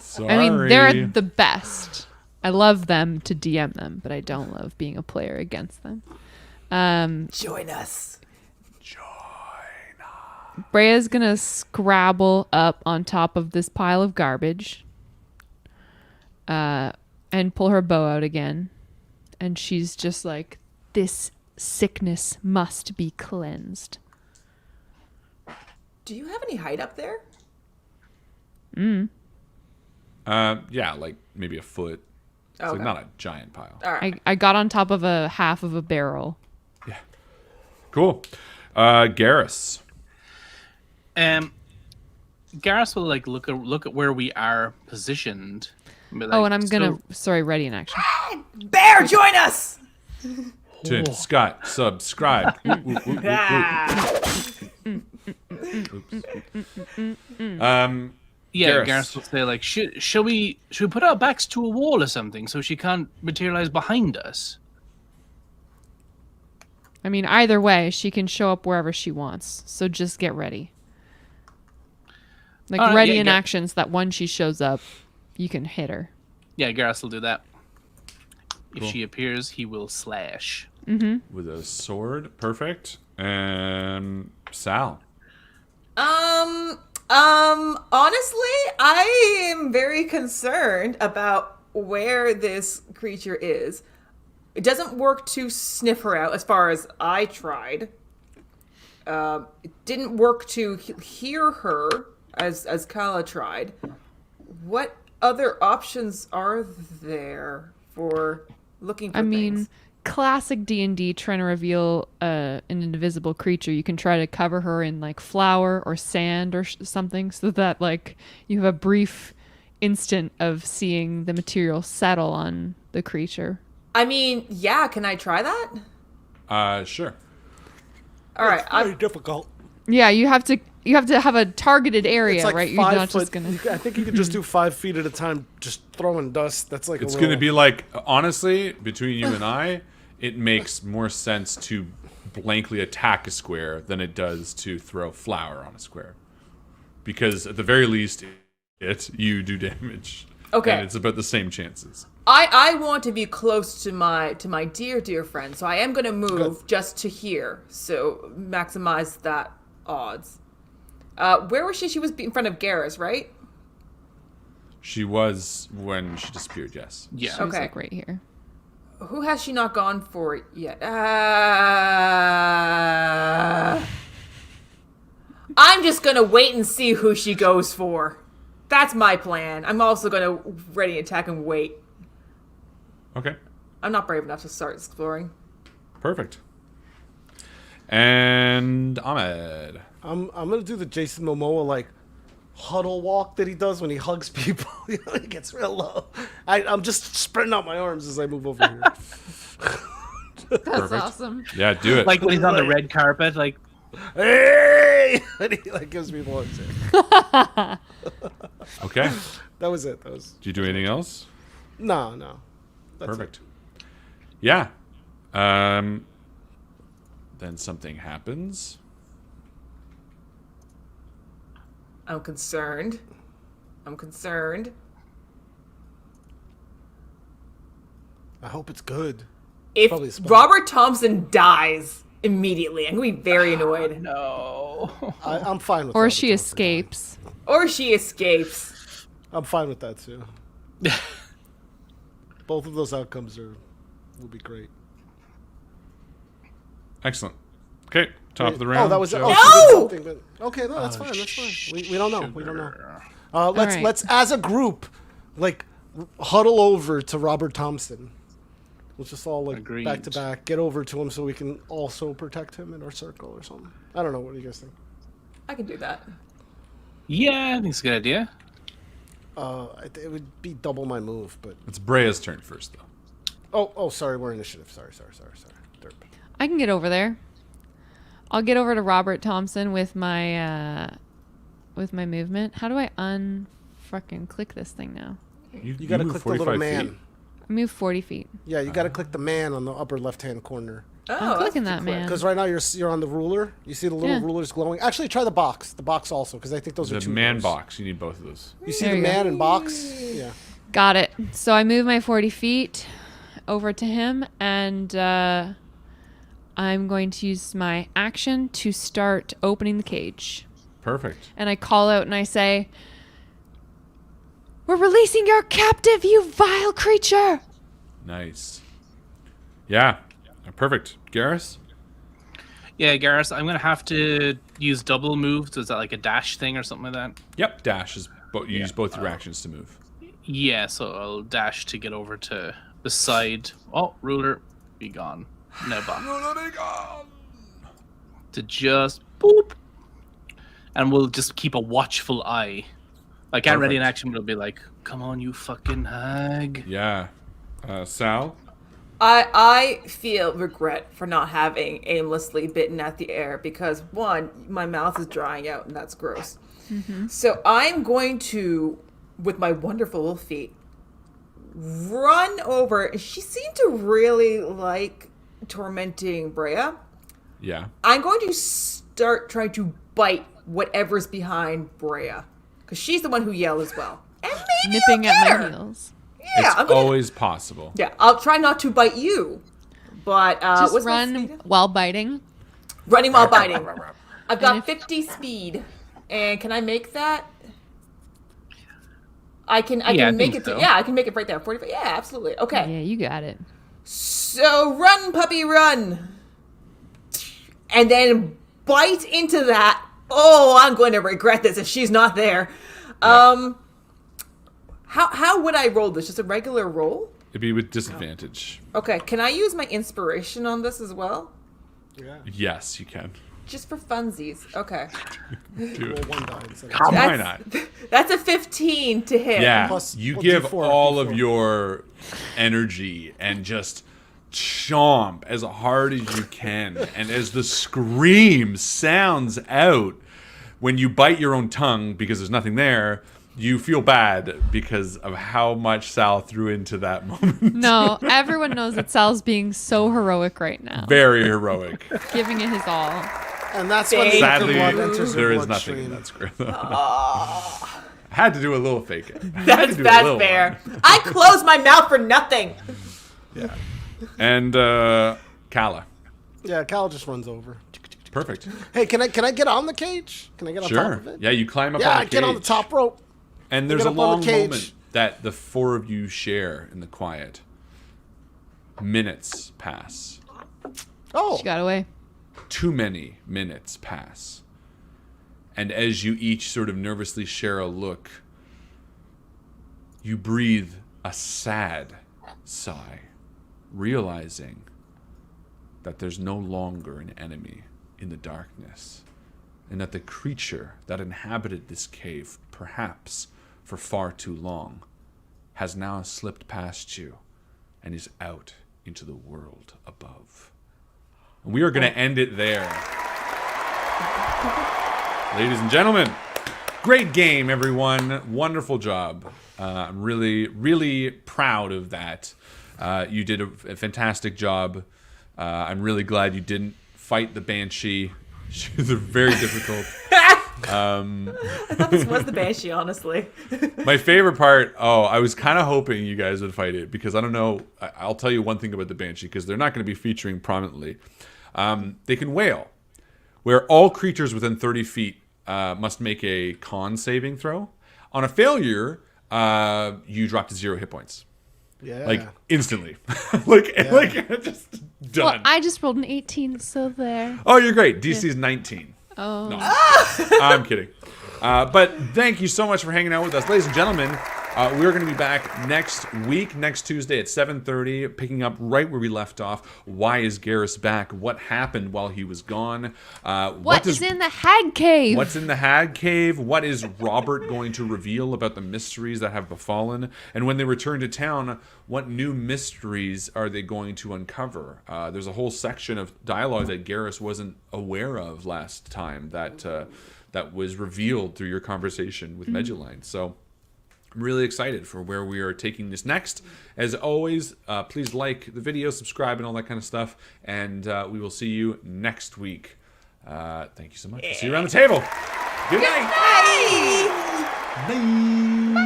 Sorry. I mean, they're the best. I love them to DM them, but I don't love being a player against them. Join us. Brea's gonna scrabble up on top of this pile of garbage, and pull her bow out again, and she's just like, "This sickness must be cleansed." Do you have any height up there? Yeah, like maybe a foot. It's Okay. like not a giant pile. All right. I got on top of a half of a barrel. Cool. Garrus. Garrus will like look at where we are positioned. And be Oh, like, and I'm gonna so- ready in action. Bear, join us. To Scott, subscribe. Ooh, ooh, ooh, ooh, ooh. Ah. Yeah, Garrus. Garrus will say like, should we put our backs to a wall or something so she can't materialize behind us? I mean, either way, she can show up wherever she wants. So just get ready. Like, All right, ready yeah, in get- action so that when she shows up, you can hit her. Yeah, Garrus will do that. If Cool. she appears, he will slash. With a sword. Perfect. And Sal, Honestly, I am very concerned about where this creature is. It doesn't work to sniff her out as far as I tried. It didn't work to hear her as Kala tried. What other options are there for looking for things? Classic D&D trying to reveal an invisible creature. You can try to cover her in like flour or sand or something so that like you have a brief instant of seeing the material settle on the creature. Yeah, can I try that? Sure. All right. It's very difficult. Yeah, you have to have a targeted area, It's like right? 5 You're not foot. just gonna. I think you could just do 5 feet at a time, just throwing dust. That's like It's going to be like, honestly, between you and I, it makes more sense to blankly attack a square than it does to throw flour on a square. Because at the very least, you do damage. Okay. And it's about the same chances. I want to be close to my dear friend, so I am going to move just to here, so maximize that odds. Where was she? She was in front of Garrus, right? She was when she disappeared, yes. Yeah. She was Okay. like right here. Who has she not gone for yet? I'm just gonna wait and see who she goes for. That's my plan. I'm also gonna ready to attack and wait. Okay. I'm not brave enough to start exploring. Perfect. And Ahmed. I'm gonna do the Jason Momoa like huddle walk that he does when he hugs people. You know, he gets real low. I'm just spreading out my arms as I move over here. That's Perfect. awesome. Yeah, do it. Like when he's on the red carpet, like Hey! And he like gives me the hugs. Okay. That was it. That was Do you do anything else? no. That's Perfect. Yeah. Then something happens. I'm concerned. I hope it's good. If Probably a spell. Robert Thompson dies immediately, I'm gonna be very annoyed. no. I'm fine with. Or Robert she Thompson. escapes. Or she escapes. I'm fine with that too. Both of those outcomes will be great. Excellent. Okay, top of the round. Oh, that was it. Joe. Oh, No! she did something, but okay, no, that's fine. That's fine. We don't know. We don't know. right. Let's as a group, like huddle over to Robert Thompson. We'll just all like Agreed. back to back, get over to him so we can also protect him in our circle or something. I don't know. What do you guys think? I can do that. Yeah, I think it's a good idea. It would be double my move, but It's Brea's turn first, though. oh, sorry, we're initiative. Sorry. Derp. I can get over there. I'll get over to Robert Thompson with my movement. How do I unfucking click this thing now? You gotta move click the little 45 man. feet? I move 40 feet. Yeah, you gotta click the man on the upper left-hand corner. I'm clicking that, man. Because right now you're on the ruler. You see the little Yeah. rulers glowing. Actually, try the box. The box also, because I think those are The two. man rows. box. You need both of those. You see There the you go. man and box? Yeah. Got it. So I move my 40 feet over to him, and I'm going to use my action to start opening the cage. Perfect. And I call out and I say, "We're releasing your captive, you vile creature!" Nice. Yeah. Perfect. Garrus? Yeah, Garrus, I'm gonna have to use double move. So is that like a dash thing or something like that? Yep. Dash is. You use both your actions to move. Yeah, so I'll dash to get over to the side. Oh, ruler, be gone. No box. To just boop. And we'll just keep a watchful eye. I can't ready an Perfect. action, but it'll be like, come on, you fucking hag. Yeah. Sal? I feel regret for not having aimlessly bitten at the air because one, my mouth is drying out and that's gross. So I'm going to, with my wonderful little feet, run over. She seemed to really like tormenting Brea. Yeah. I'm going to start trying to bite whatever's behind Brea because she's the one who yelled as well. And maybe Nipping I'll at get my her. heels. Yeah, It's I'm gonna. always possible. Yeah, I'll try not to bite you, but Just what's my run speed? while biting. Running while biting. I've And got if- 50 speed. And can I make that? I can Yeah, I make think it. so. Yeah, I can make it right there. 45. Yeah, absolutely. Okay. Yeah, you got it. So run, puppy, run. And then bite into that. Oh, I'm going to regret this if she's not there. Yeah. How would I roll this? Just a regular roll? It'd be with disadvantage. Okay. Can I use my inspiration on this as well? Yeah. Yes, you can. Just for funsies. Okay. Do Roll it. 1 die instead of Why That's- not? That's a 15 to hit. Yeah, Plus- you plus give D4, all of D4. your energy and just chomp as hard as you can. And as the scream sounds out, when you bite your own tongue because there's nothing there, you feel bad because of how much Sal threw into that moment. No, everyone knows that Sal's being so heroic right now. Very heroic. Giving it his all. And that's when the Sadly, blood enters there your is nothing in bloodstream. that script. I had to do a little fake it. That's fair. I closed my mouth for nothing. Yeah. And Kala. Yeah, Cal just runs over. Perfect. Hey, can I get on the cage? Can I get on top Sure. of it? Yeah, you climb up Yeah, on the I get on the cage. top rope. And there's get a up on the long cage. moment that the four of you share in the quiet. Minutes pass. Oh, She got away. Too many minutes pass. And as you each sort of nervously share a look, you breathe a sad sigh, realizing that there's no longer an enemy in the darkness, and that the creature that inhabited this cave, perhaps for far too long, has now slipped past you and is out into the world above. And we are going to end it there. Ladies and gentlemen, great game, everyone. Wonderful job. I'm really, really proud of that. You did a fantastic job. I'm really glad you didn't fight the Banshee. She was very difficult. I thought this was the Banshee, honestly. My favorite part, I was kind of hoping you guys would fight it, because I don't know, I'll tell you one thing about the Banshee, because they're not going to be featuring prominently. They can wail, where all creatures within 30 feet must make a con saving throw. On a failure, you drop to 0 hit points. yeah. Like, instantly. like, just done. Well, I just rolled an 18, so there. Oh, you're great. DC is 19. Oh. No, I'm kidding. But thank you so much for hanging out with us. Ladies and gentlemen, we're going to be back next week, next Tuesday at 7:30, picking up right where we left off. Why is Garrus back? What happened while he was gone? What is in the hag cave? What's in the hag cave? What is Robert going to reveal about the mysteries that have befallen? And when they return to town, what new mysteries are they going to uncover? There's a whole section of dialogue that Garrus wasn't aware of last time that was revealed through your conversation with Meduline. So I'm really excited for where we are taking this next. As always, please like the video, subscribe, and all that kind of stuff. And we will see you next week. Thank you so much. See you around the table. Good night. Bye. Bye.